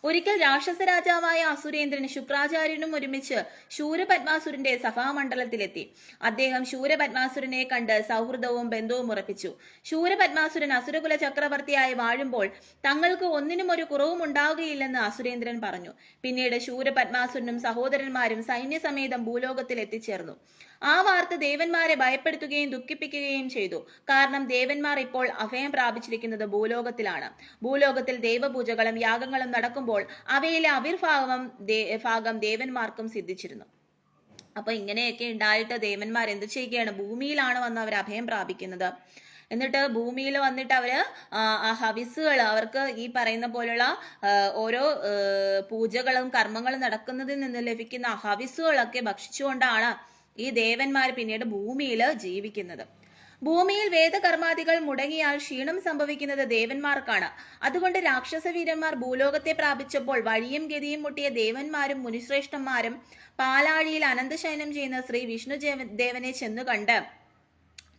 ഒരിക്കൽ രാക്ഷസ രാജാവായ അസുരേന്ദ്രൻ ശുക്രാചാര്യനും ഒരുമിച്ച് ശൂരപത്മാസുരന്റെ സഭാമണ്ഡലത്തിലെത്തി. അദ്ദേഹം ശൂരപത്മാസുരനെ കണ്ട് സൗഹൃദവും ബന്ധവും ഉറപ്പിച്ചു. ശൂരപത്മാസുരൻ അസുരകുല ചക്രവർത്തിയായി വാഴുമ്പോൾ തങ്ങൾക്ക് ഒന്നിനും ഒരു കുറവും ഉണ്ടാവുകയില്ലെന്ന് അസുരേന്ദ്രൻ പറഞ്ഞു. പിന്നീട് ശൂരപത്മാസുരനും സഹോദരന്മാരും സൈന്യസമേതം ഭൂലോകത്തിൽ എത്തിച്ചേർന്നു. ആ വാർത്ത ദേവന്മാരെ ഭയപ്പെടുത്തുകയും ദുഃഖിപ്പിക്കുകയും ചെയ്തു. കാരണം ദേവന്മാർ ഇപ്പോൾ അഭയം പ്രാപിച്ചിരിക്കുന്നത് ഭൂലോകത്തിലാണ്. ഭൂലോകത്തിൽ ദേവപൂജകളും യാഗങ്ങളും നടക്കുമ്പോൾ അവയിലെ ഭാഗം ദേവന്മാർക്കും സിദ്ധിച്ചിരുന്നു. അപ്പൊ ഇങ്ങനെയൊക്കെ ഉണ്ടായിട്ട് ദേവന്മാർ എന്ത് ചെയ്യുകയാണ്? ഭൂമിയിലാണ് വന്ന് അവർ അഭയം പ്രാപിക്കുന്നത്. എന്നിട്ട് ഭൂമിയിൽ വന്നിട്ട് അവര് ആ ഹവിസുകൾ, അവർക്ക് ഈ പറയുന്ന പോലുള്ള ഓരോ പൂജകളും കർമ്മങ്ങളും നടക്കുന്നതിൽ നിന്ന് ലഭിക്കുന്ന ഹവിസുകളൊക്കെ ഭക്ഷിച്ചുകൊണ്ടാണ് ഈ ദേവന്മാർ പിന്നീട് ഭൂമിയിൽ ജീവിക്കുന്നത്. ഭൂമിയിൽ വേദകർമാദികൾ മുടങ്ങിയാൽ ക്ഷീണം സംഭവിക്കുന്നത് ദേവന്മാർക്കാണ്. അതുകൊണ്ട് രാക്ഷസ വീരന്മാർ ഭൂലോകത്തെ പ്രാപിച്ചപ്പോൾ വഴിയും ഗതിയും മുട്ടിയ ദേവന്മാരും മുനിശ്രേഷ്ഠന്മാരും പാലാഴിയിൽ അനന്തശയനം ചെയ്യുന്ന ശ്രീ വിഷ്ണു ദേവനെ ചെന്നു കണ്ട്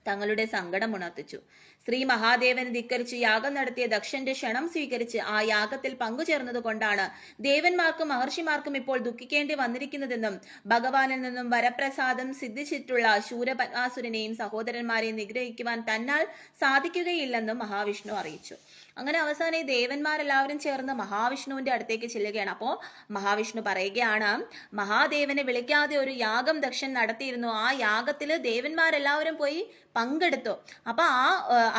തങ്ങളുടെ സങ്കടം ഉണർത്തിച്ചു. ശ്രീ മഹാദേവനെ ധിക്കരിച്ച് യാഗം നടത്തിയ ദക്ഷന്റെ ക്ഷണം സ്വീകരിച്ച് ആ യാഗത്തിൽ പങ്കുചേർന്നത് കൊണ്ടാണ് ദേവന്മാർക്കും മഹർഷിമാർക്കും ഇപ്പോൾ ദുഃഖിക്കേണ്ടി വന്നിരിക്കുന്നതെന്നും ഭഗവാനിൽ നിന്നും വരപ്രസാദം സിദ്ധിച്ചിട്ടുള്ള ശൂരപത്മാസുരനെയും സഹോദരന്മാരെയും നിഗ്രഹിക്കുവാൻ തന്നാൽ സാധിക്കുകയില്ലെന്നും മഹാവിഷ്ണു അറിയിച്ചു. അങ്ങനെ അവസാനം ഈ ദേവന്മാരെല്ലാവരും ചേർന്ന് മഹാവിഷ്ണുവിന്റെ അടുത്തേക്ക് ചെല്ലുകയാണ്. അപ്പോ മഹാവിഷ്ണു പറയുകയാണ്, മഹാദേവനെ വിളിക്കാതെ ഒരു യാഗം ദക്ഷൻ നടത്തിയിരുന്നു. ആ യാഗത്തില് ദേവന്മാരെല്ലാവരും പോയി പങ്കെടുത്തു. അപ്പൊ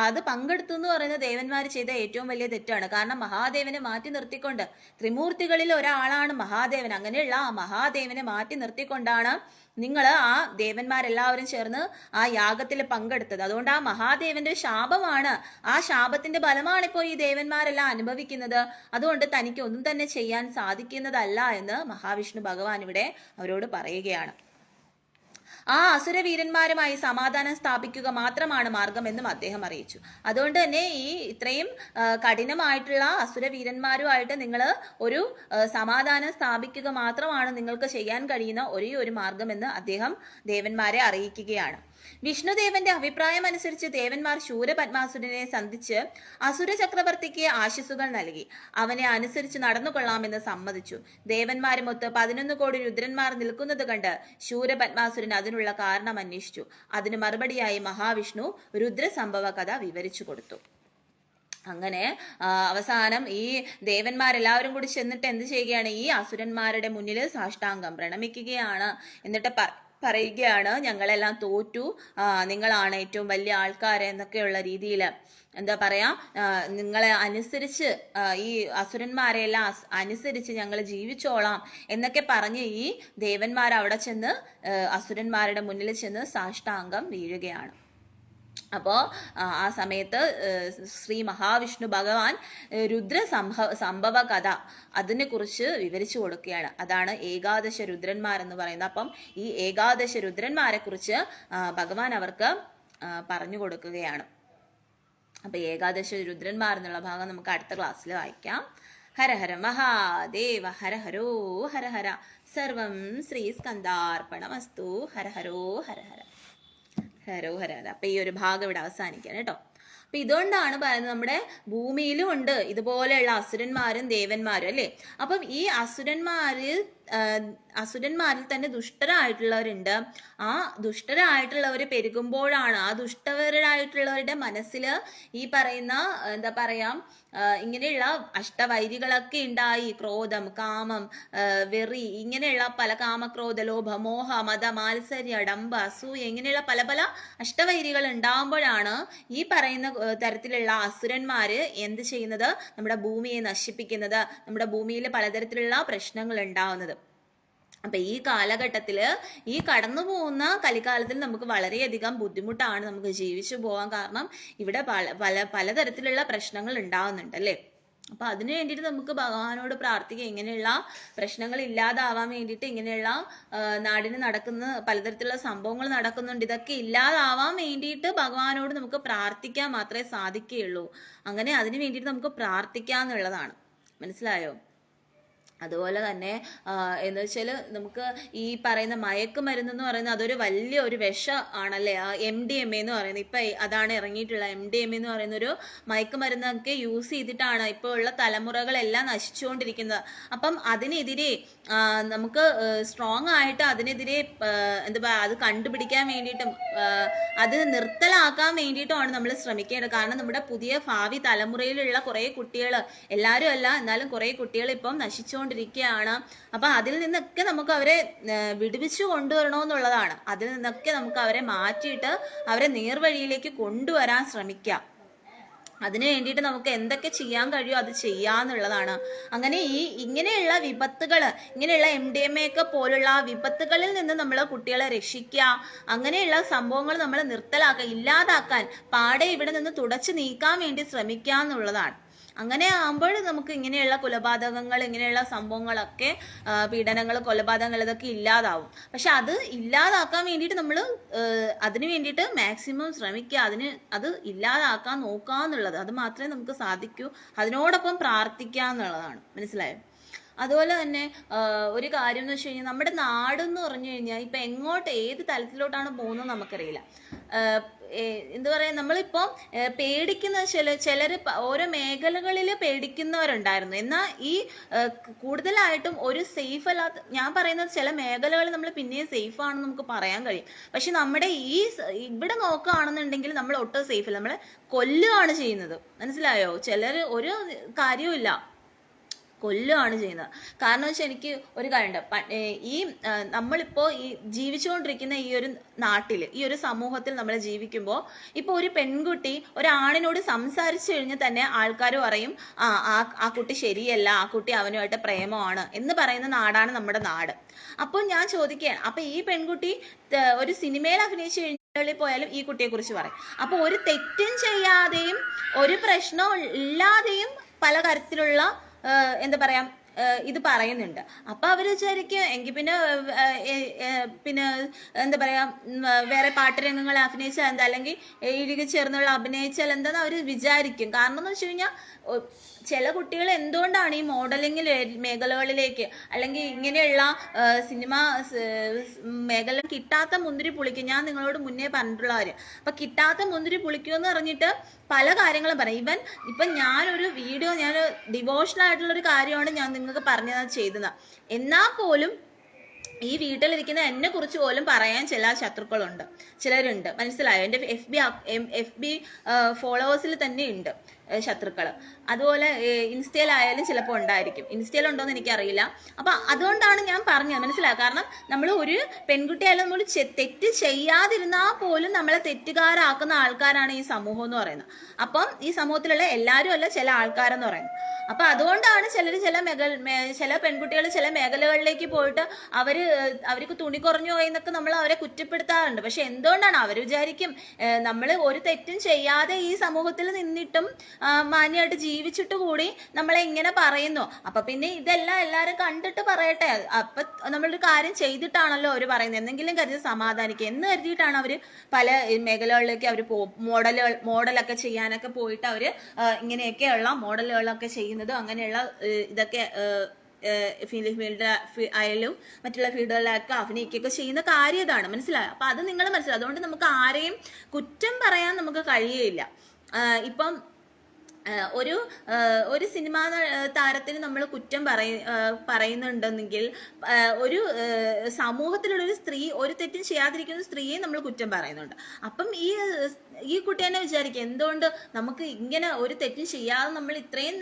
അത് പങ്കെടുത്തു എന്ന് പറയുന്നത് ദേവന്മാർ ചെയ്ത ഏറ്റവും വലിയ തെറ്റാണ്. കാരണം മഹാദേവനെ മാറ്റി നിർത്തിക്കൊണ്ട്, ത്രിമൂർത്തികളിൽ ഒരാളാണ് മഹാദേവൻ, അങ്ങനെയുള്ള ആ മഹാദേവനെ മാറ്റി നിർത്തിക്കൊണ്ടാണ് നിങ്ങൾ ആ ദേവന്മാരെല്ലാവരും ചേർന്ന് ആ യാഗത്തിൽ പങ്കെടുത്തത്. അതുകൊണ്ട് ആ മഹാദേവന്റെ ശാപമാണ്, ആ ശാപത്തിന്റെ ഫലമാണ് ഇപ്പോൾ ഈ ദേവന്മാരെല്ലാം അനുഭവിക്കുന്നത്. അതുകൊണ്ട് തനിക്ക് ഒന്നും തന്നെ ചെയ്യാൻ സാധിക്കുന്നതല്ല എന്ന് മഹാവിഷ്ണു ഭഗവാൻ ഇവിടെ അവരോട് പറയുകയാണ്. ആ അസുരവീരന്മാരുമായി സമാധാനം സ്ഥാപിക്കുക മാത്രമാണ് മാർഗമെന്നും അദ്ദേഹം അറിയിച്ചു. അതുകൊണ്ട് തന്നെ ഈ ഇത്രയും കഠിനമായിട്ടുള്ള അസുരവീരന്മാരുമായിട്ട് നിങ്ങൾ ഒരു സമാധാനം സ്ഥാപിക്കുക മാത്രമാണ് നിങ്ങൾക്ക് ചെയ്യാൻ കഴിയുന്ന ഒരേ ഒരു മാർഗമെന്ന് അദ്ദേഹം ദേവന്മാരെ അറിയിക്കുകയാണ്. വിഷ്ണുദേവന്റെ അഭിപ്രായം അനുസരിച്ച് ദേവന്മാർ ശൂരപത്മാസുരനെ സന്ധിച്ച് അസുര ചക്രവർത്തിക്ക് ആശിസുകൾ നൽകി. അവനെ അനുസരിച്ച് നടന്നുകൊള്ളാമെന്ന് സമ്മതിച്ചു. ദേവന്മാരുമൊത്ത് 11 കോടി രുദ്രന്മാർ നിൽക്കുന്നത് കണ്ട് ശൂരപത്മാസുരൻ അതിനുള്ള കാരണം അന്വേഷിച്ചു. അതിന് മറുപടിയായി മഹാവിഷ്ണു രുദ്രസംഭവ കഥ വിവരിച്ചു കൊടുത്തു. അങ്ങനെ അവസാനം ഈ ദേവന്മാരെല്ലാവരും കൂടി ചെന്നിട്ട് എന്ത് ചെയ്യുകയാണ്? ഈ അസുരന്മാരുടെ മുന്നിൽ സാഷ്ടാംഗം പ്രണമിക്കുകയാണ്. എന്നിട്ട് പറയുകയാണ്, ഞങ്ങളെല്ലാം തോറ്റു, നിങ്ങളാണ് ഏറ്റവും വലിയ ആൾക്കാർ എന്നൊക്കെയുള്ള രീതിയിൽ എന്താ പറയാ, നിങ്ങളെ അനുസരിച്ച് ഈ അസുരന്മാരെല്ലാം അനുസരിച്ച് ഞങ്ങൾ ജീവിച്ചോളാം എന്നൊക്കെ പറഞ്ഞ് ഈ ദേവന്മാർ അവിടെ ചെന്ന് അസുരന്മാരുടെ മുന്നിൽ ചെന്ന് സാഷ്ടാംഗം വീഴുകയാണ്. അപ്പോൾ ആ സമയത്ത് ശ്രീ മഹാവിഷ്ണു ഭഗവാൻ രുദ്ര സംഭവ കഥ അതിനെക്കുറിച്ച് വിവരിച്ചു കൊടുക്കുകയാണ്. അതാണ് ഏകാദശ രുദ്രന്മാരെന്ന് പറയുന്നത്. അപ്പം ഈ ഏകാദശ രുദ്രന്മാരെ കുറിച്ച് ഭഗവാൻ അവർക്ക് പറഞ്ഞു കൊടുക്കുകയാണ്. അപ്പൊ ഏകാദശ രുദ്രന്മാർ എന്നുള്ള ഭാഗം നമുക്ക് അടുത്ത ക്ലാസ്സിൽ വായിക്കാം. ഹര ഹര മഹാദേവ, ഹര ഹരോ ഹര ഹര, സർവം ശ്രീ സ്കന്ദാർപ്പണമസ്തു. ഹര ഹരോ ഹര ഹര, ഹരോ ഹര ഹര. അപ്പൊ ഈ ഒരു ഭാഗം ഇവിടെ അവസാനിക്കണം കേട്ടോ. അപ്പൊ ഇതുകൊണ്ടാണ് പറയുന്നത് നമ്മുടെ ഭൂമിയിലും ഉണ്ട് ഇതുപോലെയുള്ള അസുരന്മാരും ദേവന്മാരും അല്ലേ. അപ്പം ഈ അസുരന്മാര് അസുരന്മാരിൽ തന്നെ ദുഷ്ടരായിട്ടുള്ളവരുണ്ട്. ആ ദുഷ്ടരായിട്ടുള്ളവർ പെരുകുമ്പോഴാണ് ആ ദുഷ്ടവരായിട്ടുള്ളവരുടെ മനസ്സിൽ ഈ പറയുന്ന എന്താ പറയാ ഇങ്ങനെയുള്ള അഷ്ടവൈരികളൊക്കെ ഉണ്ടായി. ക്രോധം, കാമം, വെറി, ഇങ്ങനെയുള്ള പല കാമക്രോധ, ലോഭ, മോഹ, മത, മാത്സര്യ, ഡംബ, അസൂയ, ഇങ്ങനെയുള്ള പല പല അഷ്ടവൈരികൾ ഉണ്ടാകുമ്പോഴാണ് ഈ പറയുന്ന തരത്തിലുള്ള അസുരന്മാര് എന്ത് ചെയ്യുന്നത്? നമ്മുടെ ഭൂമിയെ നശിപ്പിക്കുന്നത്, നമ്മുടെ ഭൂമിയിൽ പലതരത്തിലുള്ള പ്രശ്നങ്ങൾ ഉണ്ടാവുന്നത്. അപ്പൊ ഈ കാലഘട്ടത്തില് ഈ കടന്നു പോകുന്ന കലികാലത്തിൽ നമുക്ക് വളരെയധികം ബുദ്ധിമുട്ടാണ് നമുക്ക് ജീവിച്ചു പോകാൻ. കാരണം ഇവിടെ പലതരത്തിലുള്ള പ്രശ്നങ്ങൾ ഉണ്ടാവുന്നുണ്ട് അല്ലേ. അപ്പൊ അതിനു വേണ്ടിയിട്ട് നമുക്ക് ഭഗവാനോട് പ്രാർത്ഥിക്കുക. ഇങ്ങനെയുള്ള പ്രശ്നങ്ങൾ ഇല്ലാതാവാൻ വേണ്ടിയിട്ട്, ഇങ്ങനെയുള്ള നാടിന് നടക്കുന്ന പലതരത്തിലുള്ള സംഭവങ്ങൾ നടക്കുന്നുണ്ട്, ഇതൊക്കെ ഇല്ലാതാവാൻ വേണ്ടിയിട്ട് ഭഗവാനോട് നമുക്ക് പ്രാർത്ഥിക്കാൻ മാത്രമേ സാധിക്കുകയുള്ളൂ. അങ്ങനെ അതിനു വേണ്ടിയിട്ട് നമുക്ക് പ്രാർത്ഥിക്കാന്നുള്ളതാണ്. മനസ്സിലായോ? അതുപോലെ തന്നെ എന്ന് വെച്ചാൽ നമുക്ക് ഈ പറയുന്ന മയക്കുമരുന്ന് എന്ന് പറയുന്നത് അതൊരു വലിയൊരു വിഷം ആണല്ലേ. MDMA എന്ന് പറയുന്നത് ഇപ്പൊ അതാണ് ഇറങ്ങിയിട്ടുള്ള. MDMA എന്ന് പറയുന്ന ഒരു മയക്കുമരുന്നൊക്കെ യൂസ് ചെയ്തിട്ടാണ് ഇപ്പോൾ ഉള്ള തലമുറകളെല്ലാം നശിച്ചുകൊണ്ടിരിക്കുന്നത്. അപ്പം അതിനെതിരെ നമുക്ക് സ്ട്രോങ് ആയിട്ട് അതിനെതിരെ എന്താ അത് കണ്ടുപിടിക്കാൻ വേണ്ടിയിട്ടും അത് നിർത്തലാക്കാൻ വേണ്ടിയിട്ടുമാണ് നമ്മൾ ശ്രമിക്കേണ്ടത്. കാരണം നമ്മുടെ പുതിയ ഭാവി തലമുറയിലുള്ള കുറെ കുട്ടികൾ, എല്ലാവരും അല്ല എന്നാലും കുറെ കുട്ടികൾ ഇപ്പം നശിച്ചുകൊണ്ടിരിക്കുകയാണ്. അപ്പൊ അതിൽ നിന്നൊക്കെ നമുക്ക് അവരെ വിടുവിച്ചു കൊണ്ടുവരണമെന്നുള്ളതാണ്. അതിൽ നിന്നൊക്കെ നമുക്ക് അവരെ മാറ്റിയിട്ട് അവരെ നേർവഴിയിലേക്ക് കൊണ്ടുവരാൻ ശ്രമിക്കാം. അതിനു വേണ്ടിയിട്ട് നമുക്ക് എന്തൊക്കെ ചെയ്യാൻ കഴിയുമോ അത് ചെയ്യാന്നുള്ളതാണ്. അങ്ങനെ ഇങ്ങനെയുള്ള വിപത്തുകൾ, ഇങ്ങനെയുള്ള MDMA ഒക്കെ പോലുള്ള വിപത്തുകളിൽ നിന്ന് നമ്മൾ കുട്ടികളെ രക്ഷിക്കുക. അങ്ങനെയുള്ള സംഭവങ്ങൾ നമ്മൾ നിർത്തലാക്കുക, ഇല്ലാതാക്കാൻ, പാടെ ഇവിടെ നിന്ന് തുടച്ചു നീക്കാൻ വേണ്ടി ശ്രമിക്കുക എന്നുള്ളതാണ്. അങ്ങനെ ആകുമ്പോൾ നമുക്ക് ഇങ്ങനെയുള്ള കൊലപാതകങ്ങൾ, ഇങ്ങനെയുള്ള സംഭവങ്ങളൊക്കെ, പീഡനങ്ങൾ, കൊലപാതകങ്ങൾ, ഇതൊക്കെ ഇല്ലാതാവും. പക്ഷെ അത് ഇല്ലാതാക്കാൻ വേണ്ടിയിട്ട് നമ്മൾ അതിന് വേണ്ടിയിട്ട് മാക്സിമം ശ്രമിക്കുക, അത് ഇല്ലാതാക്കാൻ നോക്കുക എന്നുള്ളത്. അത് മാത്രമേ നമുക്ക് സാധിക്കൂ. അതിനോടൊപ്പം പ്രാർത്ഥിക്കുക എന്നുള്ളതാണ്. മനസ്സിലായോ? അതുപോലെ തന്നെ ഒരു കാര്യം എന്ന് വെച്ച് കഴിഞ്ഞാൽ നമ്മുടെ നാടെന്ന് പറഞ്ഞു കഴിഞ്ഞാൽ ഇപ്പൊ എങ്ങോട്ട് ഏത് തലത്തിലോട്ടാണ് പോകുന്നത് നമുക്കറിയില്ല. എന്താ പറയാ, നമ്മളിപ്പോ പേടിക്കുന്ന ചിലര് ഓരോ മേഖലകളിൽ പേടിക്കുന്നവരുണ്ടായിരുന്നു. എന്നാൽ ഈ കൂടുതലായിട്ടും ഒരു സേഫ് അല്ലാത്ത, ഞാൻ പറയുന്നത് ചില മേഖലകളിൽ നമ്മൾ പിന്നെയും സേഫ് ആണെന്ന് നമുക്ക് പറയാൻ കഴിയും. പക്ഷെ നമ്മുടെ ഇവിടെ നോക്കുകയാണെന്നുണ്ടെങ്കിൽ നമ്മൾ ഒട്ടും സേഫ് ഇല്ല, നമ്മളെ കൊല്ലുകയാണ് ചെയ്യുന്നത്. മനസ്സിലായോ? ചിലര് ഒരു കാര്യവുമില്ല, കൊല്ലുകയാണ് ചെയ്യുന്നത്. കാരണം വെച്ചാൽ എനിക്ക് ഒരു കാര്യമുണ്ട്, ഈ നമ്മളിപ്പോ ഈ ജീവിച്ചുകൊണ്ടിരിക്കുന്ന ഈ ഒരു നാട്ടിൽ, ഈ ഒരു സമൂഹത്തിൽ നമ്മൾ ജീവിക്കുമ്പോൾ ഇപ്പൊ ഒരു പെൺകുട്ടി ഒരാണിനോട് സംസാരിച്ചു കഴിഞ്ഞാൽ തന്നെ ആൾക്കാർ പറയും ആ കുട്ടി ശരിയല്ല, ആ കുട്ടി അവനുമായിട്ട് പ്രേമമാണ് എന്ന് പറയുന്ന നാടാണ് നമ്മുടെ നാട്. അപ്പോൾ ഞാൻ ചോദിക്കുകയാണ്, അപ്പൊ ഈ പെൺകുട്ടി ഒരു സിനിമയിൽ അഭിനയിച്ചു കഴിഞ്ഞാൽ പോയാലും ഈ കുട്ടിയെ കുറിച്ച് പറയും. അപ്പൊ ഒരു തെറ്റും ചെയ്യാതെയും ഒരു പ്രശ്നവും ഇല്ലാതെയും പല തരത്തിലുള്ള എന്താ പറയാ ഇത് പറയുന്നുണ്ട്. അപ്പൊ അവര് വിചാരിക്കും എങ്കിൽ പിന്നെ എന്താ പറയാ വേറെ പാട്ടുരംഗങ്ങൾ അഭിനയിച്ചാൽ എന്താ, അല്ലെങ്കിൽ ഇഴുകി ചേർന്നുള്ള അഭിനയിച്ചാൽ എന്താന്ന് അവര് വിചാരിക്കും. കാരണം എന്ന് വെച്ച് കഴിഞ്ഞാൽ ചില കുട്ടികൾ എന്തുകൊണ്ടാണ് ഈ മോഡലിംഗ് മേഖലകളിലേക്ക് അല്ലെങ്കിൽ ഇങ്ങനെയുള്ള സിനിമ മേഖല കിട്ടാത്ത മുന്തിരി പുളിക്കും. ഞാൻ നിങ്ങളോട് മുന്നേ പറഞ്ഞിട്ടുള്ള കാര്യം. അപ്പൊ കിട്ടാത്ത മുന്തിരി പുളിക്കുമെന്ന് പറഞ്ഞിട്ട് പല കാര്യങ്ങളും പറയും. ഇപ്പം ഞാനൊരു വീഡിയോ, ഞാനൊരു ഡിവോഷണൽ ആയിട്ടുള്ള ഒരു കാര്യമാണ് ഞാൻ നിങ്ങൾക്ക് പറഞ്ഞു ചെയ്തത്. എന്നാൽ പോലും ഈ വീട്ടിലിരിക്കുന്ന എന്നെ കുറിച്ച് പോലും പറയാൻ ചില ശത്രുക്കളുണ്ട്, ചിലരുണ്ട്. മനസ്സിലായോ? എൻ്റെ FB ഫോളോവേഴ്സിൽ തന്നെ ഉണ്ട് ശത്രുക്കൾ. അതുപോലെ ഇൻസ്റ്റയിലായാലും ചിലപ്പോൾ ഉണ്ടായിരിക്കും. ഇൻസ്റ്റയിലുണ്ടോയെന്ന് എനിക്കറിയില്ല. അപ്പൊ അതുകൊണ്ടാണ് ഞാൻ പറഞ്ഞത്. മനസ്സിലാക്കുക. കാരണം നമ്മൾ ഒരു പെൺകുട്ടിയായാലും നമ്മൾ തെറ്റ് ചെയ്യാതിരുന്നാൽ പോലും നമ്മളെ തെറ്റുകാരാക്കുന്ന ആൾക്കാരാണ് ഈ സമൂഹം എന്ന് പറയുന്നത്. അപ്പം ഈ സമൂഹത്തിലുള്ള എല്ലാവരും അല്ല, ചില ആൾക്കാരെന്ന് പറയുന്നത്. അപ്പൊ അതുകൊണ്ടാണ് ചില പെൺകുട്ടികൾ ചില മേഖലകളിലേക്ക് പോയിട്ട് അവർക്ക് തുണി കുറഞ്ഞു പോയി എന്നൊക്കെ നമ്മൾ അവരെ കുറ്റപ്പെടുത്താറുണ്ട്. പക്ഷെ എന്തുകൊണ്ടാണ് അവർ വിചാരിക്കും നമ്മൾ ഒരു തെറ്റും ചെയ്യാതെ ഈ സമൂഹത്തിൽ നിന്നിട്ടും മാന്യമായിട്ട് ജീവിച്ചിട്ട് കൂടി നമ്മളെ ഇങ്ങനെ പറയുന്നു. അപ്പൊ പിന്നെ ഇതെല്ലാം എല്ലാവരും കണ്ടിട്ട് പറയട്ടെ. അപ്പൊ നമ്മളൊരു കാര്യം ചെയ്തിട്ടാണല്ലോ അവർ പറയുന്നത്, എന്തെങ്കിലും കരുതി സമാധാനിക്കുക എന്ന് കരുതിയിട്ടാണ് അവര് പല മേഖലകളിലേക്ക് അവർ മോഡലൊക്കെ ചെയ്യാനൊക്കെ പോയിട്ട് അവര് ഇങ്ങനെയൊക്കെയുള്ള മോഡലുകളൊക്കെ ചെയ്യുന്നത്. അങ്ങനെയുള്ള ഇതൊക്കെ ഫീൽഡ് ആയാലും മറ്റുള്ള ഫീൽഡുകളിലൊക്കെ അഭിനയിക്കുകയൊക്കെ ചെയ്യുന്ന കാര്യം ഇതാണ്. മനസ്സിലായോ? അപ്പൊ അത് നിങ്ങൾ മനസ്സിലാവും. അതുകൊണ്ട് നമുക്ക് ആരെയും കുറ്റം പറയാൻ നമുക്ക് കഴിയില്ല. ഇപ്പം ഒരു ഒരു സിനിമാ താരത്തിന് നമ്മൾ കുറ്റം പറയുന്നുണ്ടെങ്കിൽ ഒരു സമൂഹത്തിലുള്ള ഒരു സ്ത്രീ ഒരു തെറ്റും ചെയ്യാതിരിക്കുന്ന സ്ത്രീയെ നമ്മൾ കുറ്റം പറയുന്നുണ്ട്. അപ്പം ഈ കുട്ടി തന്നെ വിചാരിക്കുക, എന്തുകൊണ്ട് നമുക്ക് ഇങ്ങനെ ഒരു തെറ്റും ചെയ്യാതെ നമ്മൾ ഇത്രയും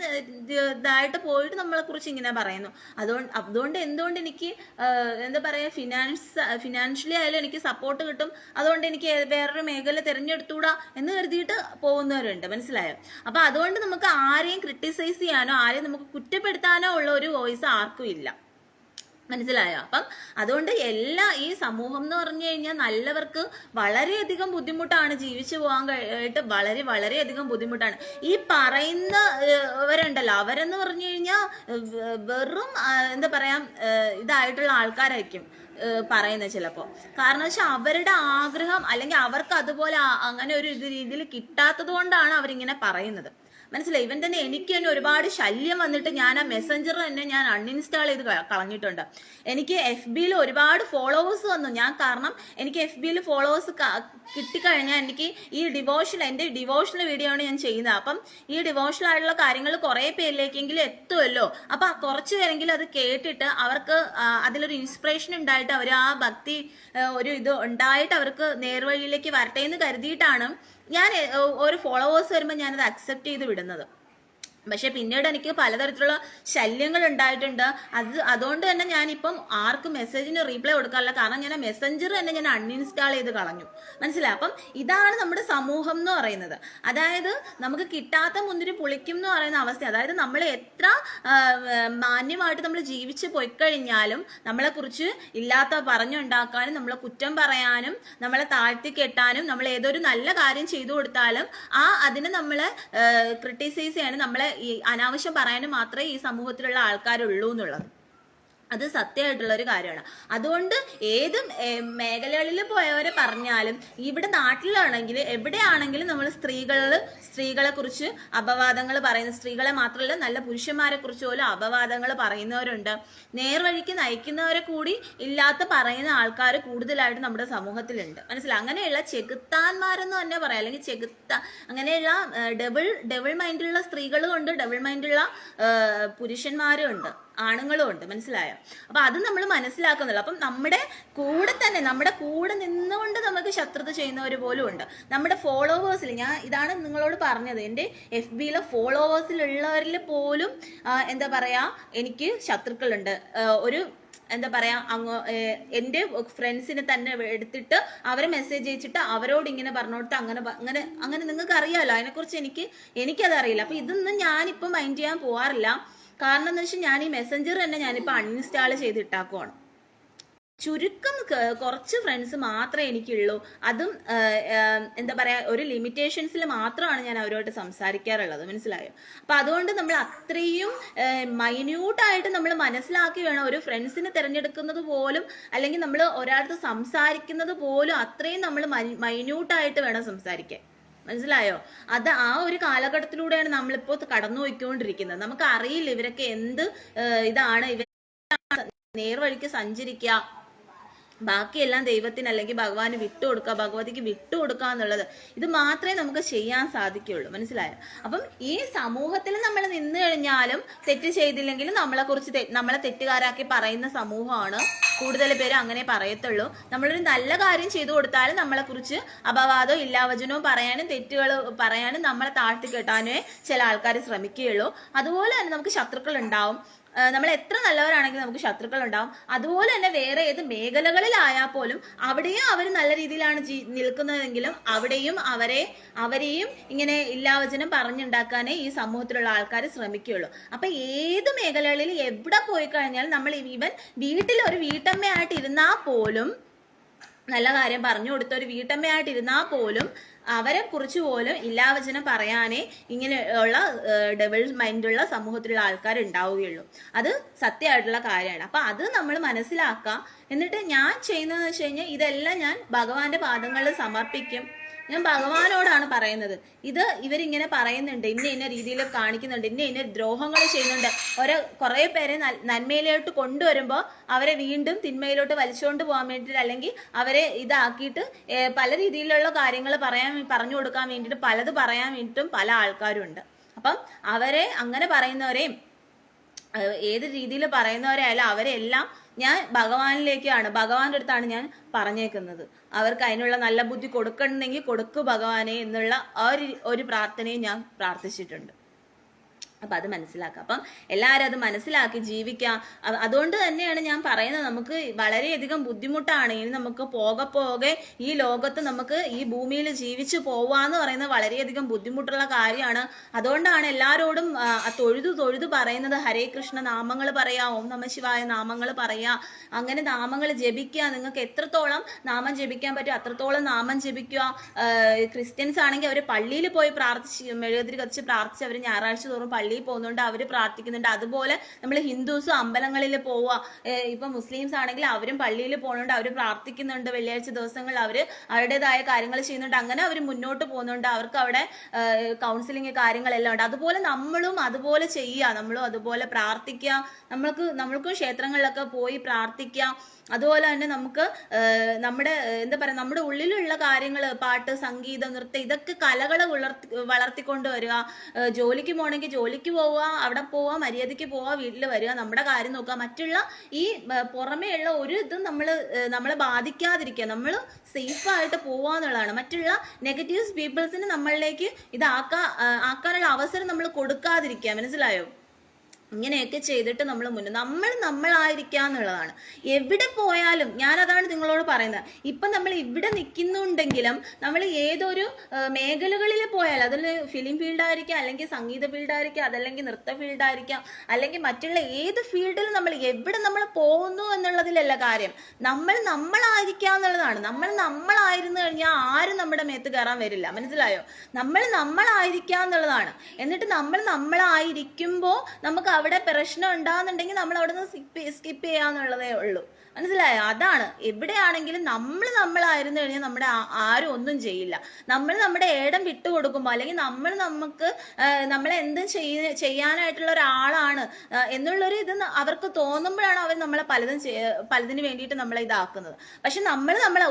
ഇതായിട്ട് പോയിട്ട് നമ്മളെ കുറിച്ച് ഇങ്ങനെ പറയുന്നു. അതുകൊണ്ട് എന്തുകൊണ്ട് എനിക്ക് എന്താ പറയാ ഫിനാൻഷ്യലി ആയാലും എനിക്ക് സപ്പോർട്ട് കിട്ടും, അതുകൊണ്ട് എനിക്ക് വേറൊരു മേഖല തിരഞ്ഞെടുത്തൂടാ എന്ന് കരുതിയിട്ട് പോകുന്നവരുണ്ട്. മനസ്സിലായോ? അപ്പൊ അതുകൊണ്ട് നമുക്ക് ആരെയും ക്രിട്ടിസൈസ് ചെയ്യാനോ ആരെയും നമുക്ക് കുറ്റപ്പെടുത്താനോ ഉള്ള ഒരു വോയിസ് ആർക്കും ഇല്ല. മനസ്സിലായോ? അപ്പം അതുകൊണ്ട് ഈ സമൂഹം എന്ന് പറഞ്ഞു കഴിഞ്ഞാൽ നല്ലവർക്ക് വളരെയധികം ബുദ്ധിമുട്ടാണ്, ജീവിച്ചു പോകാൻ കഴിയായിട്ട് വളരെയധികം ബുദ്ധിമുട്ടാണ്. ഈ പറയുന്നവരുണ്ടല്ലോ, അവരെന്ന് പറഞ്ഞു കഴിഞ്ഞാൽ വെറും എന്താ പറയാ ഇതായിട്ടുള്ള ആൾക്കാരായിരിക്കും പറയുന്നത് ചിലപ്പോ. കാരണം വെച്ചാൽ അവരുടെ ആഗ്രഹം അല്ലെങ്കിൽ അവർക്ക് അതുപോലെ അങ്ങനെ ഒരു രീതിയിൽ കിട്ടാത്തത് കൊണ്ടാണ് അവരിങ്ങനെ പറയുന്നത്. മനസ്സിലായി? ഇവൻ തന്നെ എനിക്ക് തന്നെ ഒരുപാട് ശല്യം വന്നിട്ട് ഞാൻ ആ മെസ്സഞ്ചർ തന്നെ ഞാൻ അൺഇൻസ്റ്റാൾ ചെയ്ത് കളഞ്ഞിട്ടുണ്ട്. എനിക്ക് FBയിൽ ഒരുപാട് ഫോളോവേഴ്സ് വന്നു. കാരണം എനിക്ക് FBയിൽ ഫോളോവേഴ്സ് കിട്ടിക്കഴിഞ്ഞാൽ എനിക്ക് ഈ എൻ്റെ ഡിവോഷണൽ വീഡിയോ ആണ് ഞാൻ ചെയ്യുന്നത്. അപ്പം ഈ ഡിവോഷണൽ ആയിട്ടുള്ള കാര്യങ്ങൾ കുറെ പേരിലേക്കെങ്കിലും എത്തുമല്ലോ. അപ്പൊ കുറച്ചു പേരെങ്കിലും അത് കേട്ടിട്ട് അവർക്ക് അതിലൊരു ഇൻസ്പിറേഷൻ ഉണ്ടായിട്ട് അവർ ആ ഭക്തി ഒരു ഇത് ഉണ്ടായിട്ട് അവർക്ക് നേർവഴിയിലേക്ക് വരട്ടെ എന്ന് കരുതിയിട്ടാണ് ഞാൻ ഒരു ഫോളോവേഴ്സ് വരുമ്പോൾ ഞാനത് അക്സെപ്റ്റ് ചെയ്ത് വിടുന്നത്. പക്ഷെ പിന്നീട് എനിക്ക് പലതരത്തിലുള്ള ശല്യങ്ങൾ ഉണ്ടായിട്ടുണ്ട്. അതുകൊണ്ട് തന്നെ ഞാനിപ്പം ആർക്കും മെസ്സേജിന് റീപ്ലൈ കൊടുക്കാറില്ല. കാരണം ഞാൻ മെസ്സഞ്ചർ തന്നെ ഞാൻ അൺഇൻസ്റ്റാൾ ചെയ്ത് കളഞ്ഞു. മനസ്സിലായി? അപ്പം ഇതാണ് നമ്മുടെ സമൂഹം എന്ന് പറയുന്നത്. അതായത് നമുക്ക് കിട്ടാത്ത മുന്തിരി പുളിക്കും എന്ന് പറയുന്ന അവസ്ഥ. അതായത് നമ്മൾ എത്ര മാന്യമായിട്ട് നമ്മൾ ജീവിച്ച് പോയിക്കഴിഞ്ഞാലും നമ്മളെ കുറിച്ച് ഇല്ലാത്ത പറഞ്ഞുണ്ടാക്കാനും നമ്മളെ കുറ്റം പറയാനും നമ്മളെ താഴ്ത്തി കെട്ടാനും നമ്മൾ ഏതൊരു നല്ല കാര്യം ചെയ്തു കൊടുത്താലും അതിനെ നമ്മളെ ക്രിട്ടിസൈസ് ചെയ്യാനും നമ്മളെ ഈ അനാവശ്യം പറയാനും മാത്രമേ ഈ സമൂഹത്തിലുള്ള ആൾക്കാരുള്ളൂ എന്നുള്ളത്. അത് സത്യമായിട്ടുള്ള ഒരു കാര്യമാണ്. അതുകൊണ്ട് ഏത് മേഖലകളിൽ പോയവരെ പറഞ്ഞാലും ഇവിടെ നാട്ടിലാണെങ്കിൽ എവിടെയാണെങ്കിലും നമ്മൾ സ്ത്രീകളെ കുറിച്ച് അപവാദങ്ങൾ പറയുന്ന, സ്ത്രീകളെ മാത്രമല്ല നല്ല പുരുഷന്മാരെ കുറിച്ച് പോലും അപവാദങ്ങൾ പറയുന്നവരുണ്ട്. നേർവഴിക്ക് നയിക്കുന്നവരെ കൂടി ഇല്ലാത്ത പറയുന്ന ആൾക്കാർ കൂടുതലായിട്ട് നമ്മുടെ സമൂഹത്തിലുണ്ട്. മനസ്സിലായി? അങ്ങനെയുള്ള ചെകുത്താന്മാരെന്ന് തന്നെ പറയാം, അല്ലെങ്കിൽ അങ്ങനെയുള്ള ഡബിൾ മൈൻഡുള്ള സ്ത്രീകളും ഉണ്ട്, ഡബിൾ മൈൻഡുള്ള പുരുഷന്മാരും ഉണ്ട്, ആണുങ്ങളും ഉണ്ട്. മനസ്സിലായോ? അപ്പൊ അത് നമ്മൾ മനസ്സിലാക്കുന്നുള്ളൂ. അപ്പം നമ്മുടെ കൂടെ നിന്നുകൊണ്ട് നമുക്ക് ശത്രുത ചെയ്യുന്നവർ പോലും ഉണ്ട്. നമ്മുടെ ഫോളോവേഴ്സിൽ ഇതാണ് നിങ്ങളോട് പറഞ്ഞത്, എൻ്റെ FBയിലെ ഫോളോവേഴ്സിലുള്ളവരിൽ പോലും എന്താ പറയാ എനിക്ക് ശത്രുക്കളുണ്ട്. ഒരു എന്താ പറയാ എൻ്റെ ഫ്രണ്ട്സിനെ തന്നെ എടുത്തിട്ട് അവരെ മെസ്സേജ് അയച്ചിട്ട് അവരോട് ഇങ്ങനെ പറഞ്ഞോട്ട് അങ്ങനെ നിങ്ങൾക്ക് അറിയാമല്ലോ. അതിനെക്കുറിച്ച് എനിക്കത് അറിയില്ല. അപ്പൊ ഇതൊന്നും ഞാനിപ്പോൾ മൈൻഡ് ചെയ്യാൻ പോവാറില്ല. കാരണം എന്താ വെച്ചാൽ ഞാൻ ഈ മെസ്സഞ്ചർ തന്നെ ഞാനിപ്പോൾ അൺഇൻസ്റ്റാൾ ചെയ്തിട്ടാക്കുവാണ്. ചുരുക്കം കുറച്ച് ഫ്രണ്ട്സ് മാത്രമേ എനിക്കുള്ളൂ. അതും എന്താ പറയാ ഒരു ലിമിറ്റേഷൻസിൽ മാത്രമാണ് ഞാൻ അവരോട് സംസാരിക്കാറുള്ളത്. മനസ്സിലായോ? അപ്പൊ അതുകൊണ്ട് നമ്മൾ അത്രയും മൈന്യൂട്ടായിട്ട് നമ്മൾ മനസ്സിലാക്കി വേണം ഒരു ഫ്രണ്ട്സിനെ തിരഞ്ഞെടുക്കുന്നത് പോലും, അല്ലെങ്കിൽ നമ്മൾ ഒരാൾക്ക് സംസാരിക്കുന്നത് പോലും അത്രയും നമ്മൾ മൈന്യൂട്ടായിട്ട് വേണം സംസാരിക്കാൻ. മനസ്സിലായോ? അത് ആ ഒരു കാലഘട്ടത്തിലൂടെയാണ് നമ്മളിപ്പോൾ കടന്നു പോയിക്കൊണ്ടിരിക്കുന്നത്. നമുക്ക് അറിയില്ല ഇവരൊക്കെ എന്ത് ഇതാണ്, ഇവർ നേർവഴിക്ക് സഞ്ചരിക്കുക, ബാക്കിയെല്ലാം ദൈവത്തിന് അല്ലെങ്കിൽ ഭഗവാന് വിട്ടുകൊടുക്കുക, ഭഗവതിക്ക് വിട്ടുകൊടുക്കുക എന്നുള്ളത് ഇത് മാത്രമേ നമുക്ക് ചെയ്യാൻ സാധിക്കുകയുള്ളൂ. മനസ്സിലായോ? അപ്പം ഈ സമൂഹത്തിൽ നമ്മൾ നിന്ന് കഴിഞ്ഞാലും തെറ്റ് ചെയ്തില്ലെങ്കിലും നമ്മളെ തെറ്റുകാരാക്കി പറയുന്ന സമൂഹമാണ് കൂടുതൽ പേര് അങ്ങനെ പറയത്തുള്ളൂ. നമ്മളൊരു നല്ല കാര്യം ചെയ്തു കൊടുത്താലും നമ്മളെ കുറിച്ച് അപവാദവും ഇല്ലാവചനവും പറയാനും തെറ്റുകൾ പറയാനും നമ്മളെ താഴ്ത്തി കെട്ടാനേ ചില ആൾക്കാർ ശ്രമിക്കുകയുള്ളൂ. അതുപോലെ തന്നെ നമുക്ക് ശത്രുക്കൾ ഉണ്ടാവും. നമ്മൾ എത്ര നല്ലവരാണെങ്കിലും നമുക്ക് ശത്രുക്കൾ ഉണ്ടാവും. അതുപോലെ തന്നെ വേറെ ഏത് മേഖലകളിലായാൽ പോലും അവിടെയും അവർ നല്ല രീതിയിലാണ് നിൽക്കുന്നതെങ്കിലും അവിടെയും അവരെയും ഇങ്ങനെ ഇല്ലാവചനം പറഞ്ഞുണ്ടാക്കാനേ ഈ സമൂഹത്തിലുള്ള ആൾക്കാർ ശ്രമിക്കുകയുള്ളൂ. അപ്പൊ ഏത് മേഖലകളിൽ എവിടെ പോയി കഴിഞ്ഞാൽ നമ്മൾ ഈവൻ വീട്ടിൽ ഒരു വീട്ടമ്മയായിട്ട് ഇരുന്നാൽ പോലും, നല്ല കാര്യം പറഞ്ഞു കൊടുത്ത ഒരു വീട്ടമ്മയായിട്ട് ഇരുന്നാൽ പോലും അവരെ കുറിച്ച് പോലും ഇല്ലാവചനം പറയാനേ ഇങ്ങനെയുള്ള ഡബിൾ മൈൻഡുള്ള സമൂഹത്തിലുള്ള ആൾക്കാർ ഉണ്ടാവുകയുള്ളൂ. അത് സത്യമായിട്ടുള്ള കാര്യമാണ്. അപ്പൊ അത് നമ്മൾ മനസ്സിലാക്കാം. എന്നിട്ട് ഞാൻ ചെയ്യുന്നതെന്ന് വെച്ച് കഴിഞ്ഞാൽ ഇതെല്ലാം ഞാൻ ഭഗവാന്റെ പാദങ്ങളിൽ സമർപ്പിക്കും. ഞാൻ ഭഗവാനോടാണ് പറയുന്നത്. ഇവരിങ്ങനെ പറയുന്നുണ്ട്, ഇന്ന രീതിയിൽ കാണിക്കുന്നുണ്ട്, ഇന്ന ദ്രോഹങ്ങൾ ചെയ്യുന്നുണ്ട്, കുറെ പേരെ നന്മയിലോട്ട് കൊണ്ടുവരുമ്പോൾ അവരെ വീണ്ടും തിന്മയിലോട്ട് വലിച്ചുകൊണ്ട് പോകാൻ വേണ്ടിയിട്ട്, അല്ലെങ്കിൽ അവരെ ഇതാക്കിയിട്ട് പല രീതിയിലുള്ള കാര്യങ്ങൾ പറഞ്ഞു കൊടുക്കാൻ വേണ്ടിയിട്ട്, പലത് പറയാൻ വേണ്ടിയിട്ടും പല ആൾക്കാരും ഉണ്ട്. അപ്പം അവരെ അങ്ങനെ പറയുന്നവരെയും ഏത് രീതിയിൽ പറയുന്നവരായാലും അവരെല്ലാം ഞാൻ ഭഗവാന്റെ അടുത്താണ് ഞാൻ പറഞ്ഞേക്കുന്നത്. അവർക്ക് അതിനുള്ള നല്ല ബുദ്ധി കൊടുക്കണമെങ്കിൽ കൊടുക്കു ഭഗവാനെ എന്നുള്ള ആ ഒരു പ്രാർത്ഥനയും ഞാൻ പ്രാർത്ഥിച്ചിട്ടുണ്ട്. അപ്പൊ അത് മനസ്സിലാക്കാം. അപ്പം എല്ലാവരും അത് മനസ്സിലാക്കി ജീവിക്കാം. അതുകൊണ്ട് തന്നെയാണ് ഞാൻ പറയുന്നത്, നമുക്ക് വളരെയധികം ബുദ്ധിമുട്ടാണ്. ഇനി നമുക്ക് പോകെ ഈ ലോകത്ത് നമുക്ക് ഈ ഭൂമിയിൽ ജീവിച്ചു പോവാന്ന് പറയുന്നത് വളരെയധികം ബുദ്ധിമുട്ടുള്ള കാര്യമാണ്. അതുകൊണ്ടാണ് എല്ലാവരോടും തൊഴുതു പറയുന്നത്, ഹരേ കൃഷ്ണ നാമങ്ങൾ പറയാ, ഓം നമ ശിവായ നാമങ്ങൾ പറയാ, അങ്ങനെ നാമങ്ങൾ ജപിക്കുക. നിങ്ങൾക്ക് എത്രത്തോളം നാമം ജപിക്കാൻ പറ്റും അത്രത്തോളം നാമം ജപിക്കുക. ക്രിസ്ത്യൻസ് ആണെങ്കിൽ അവർ പള്ളിയിൽ പോയി പ്രാർത്ഥിച്ച് മെഴുകുതിരി കത്തിച്ച് പ്രാർത്ഥിച്ച് അവർ ഞായറാഴ്ച തോറും പള്ളിയിൽ പോകുന്നുണ്ട്, അവര് പ്രാർത്ഥിക്കുന്നുണ്ട്. അതുപോലെ നമ്മൾ ഹിന്ദുസും അമ്പലങ്ങളിൽ പോവുക. ഇപ്പൊ മുസ്ലിംസ് ആണെങ്കിൽ അവരും പള്ളിയിൽ പോകുന്നുണ്ട്, അവര് പ്രാർത്ഥിക്കുന്നുണ്ട്. വെള്ളിയാഴ്ച ദിവസങ്ങളിൽ അവര് അവരുടേതായ കാര്യങ്ങൾ ചെയ്യുന്നുണ്ട്. അങ്ങനെ അവർ മുന്നോട്ട് പോകുന്നുണ്ട്. അവർക്ക് അവിടെ കൗൺസിലിംഗ് കാര്യങ്ങളെല്ലാം ഉണ്ട്. അതുപോലെ നമ്മളും അതുപോലെ ചെയ്യുക, നമ്മളും അതുപോലെ പ്രാർത്ഥിക്കുക. നമ്മൾക്ക് ക്ഷേത്രങ്ങളിലൊക്കെ പോയി പ്രാർത്ഥിക്കാം. അതുപോലെ തന്നെ നമുക്ക് നമ്മുടെ എന്താ പറയുക, നമ്മുടെ ഉള്ളിലുള്ള കാര്യങ്ങൾ, പാട്ട്, സംഗീതം, നൃത്തം, ഇതൊക്കെ കലകളെ വളർത്തിക്കൊണ്ട് വരിക. ജോലിക്ക് പോകണമെങ്കിൽ ജോലിക്ക് പോവുക, അവിടെ പോവുക, മര്യാദയ്ക്ക് പോവുക, വീട്ടിൽ വരിക, നമ്മുടെ കാര്യം നോക്കുക. മറ്റുള്ള ഈ പുറമേയുള്ള ഒരു ഇതും നമ്മളെ ബാധിക്കാതിരിക്കുക, നമ്മൾ സേഫായിട്ട് പോവുക എന്നുള്ളതാണ്. മറ്റുള്ള നെഗറ്റീവ് പീപ്പിൾസിന് നമ്മളിലേക്ക് ആക്കാനുള്ള അവസരം നമ്മൾ കൊടുക്കാതിരിക്കുക. മനസ്സിലായോ? ഇങ്ങനെയൊക്കെ ചെയ്തിട്ട് നമ്മൾ നമ്മളായിരിക്കുക എന്നുള്ളതാണ്. എവിടെ പോയാലും ഞാനതാണ് നിങ്ങളോട് പറയുന്നത്. ഇപ്പം നമ്മൾ ഇവിടെ നിൽക്കുന്നുണ്ടെങ്കിലും നമ്മൾ ഏതൊരു മേഖലകളിൽ പോയാലും, അതിൽ ഫിലിം ഫീൽഡായിരിക്കാം, അല്ലെങ്കിൽ സംഗീത ഫീൽഡായിരിക്കാം, അതല്ലെങ്കിൽ നൃത്ത ഫീൽഡായിരിക്കാം, അല്ലെങ്കിൽ മറ്റുള്ള ഏത് ഫീൽഡിൽ നമ്മൾ എവിടെ നമ്മൾ പോകുന്നു എന്നുള്ളതിലല്ല കാര്യം. നമ്മളായിരിക്കുക എന്നുള്ളതാണ്. നമ്മളായിരുന്നു കഴിഞ്ഞാൽ ആരും നമ്മുടെ മേത്ത് കയറാൻ വരില്ല. മനസ്സിലായോ? നമ്മളായിരിക്കുക എന്നുള്ളതാണ്. എന്നിട്ട് നമ്മളായിരിക്കുമ്പോൾ നമുക്ക് അവിടെ പ്രശ്നം ഉണ്ടാകുന്നുണ്ടെങ്കിൽ നമ്മൾ അവിടെ നിന്ന് സ്കിപ്പ് ചെയ്യാന്നുള്ളതേ ഉള്ളൂ. മനസ്സിലായോ? അതാണ്. എവിടെയാണെങ്കിലും നമ്മളായിരുന്നു കഴിഞ്ഞാൽ നമ്മുടെ ആരും ഒന്നും ചെയ്യില്ല. നമ്മുടെ ഇടം വിട്ടുകൊടുക്കുമ്പോൾ, അല്ലെങ്കിൽ നമ്മളെ എന്തും ചെയ്യാനായിട്ടുള്ള ഒരാളാണ് എന്നുള്ളൊരു ഇത് അവർക്ക് തോന്നുമ്പോഴാണ് അവർ നമ്മളെ പലതിന് വേണ്ടിയിട്ട് നമ്മളെ ഇതാക്കുന്നത്. പക്ഷെ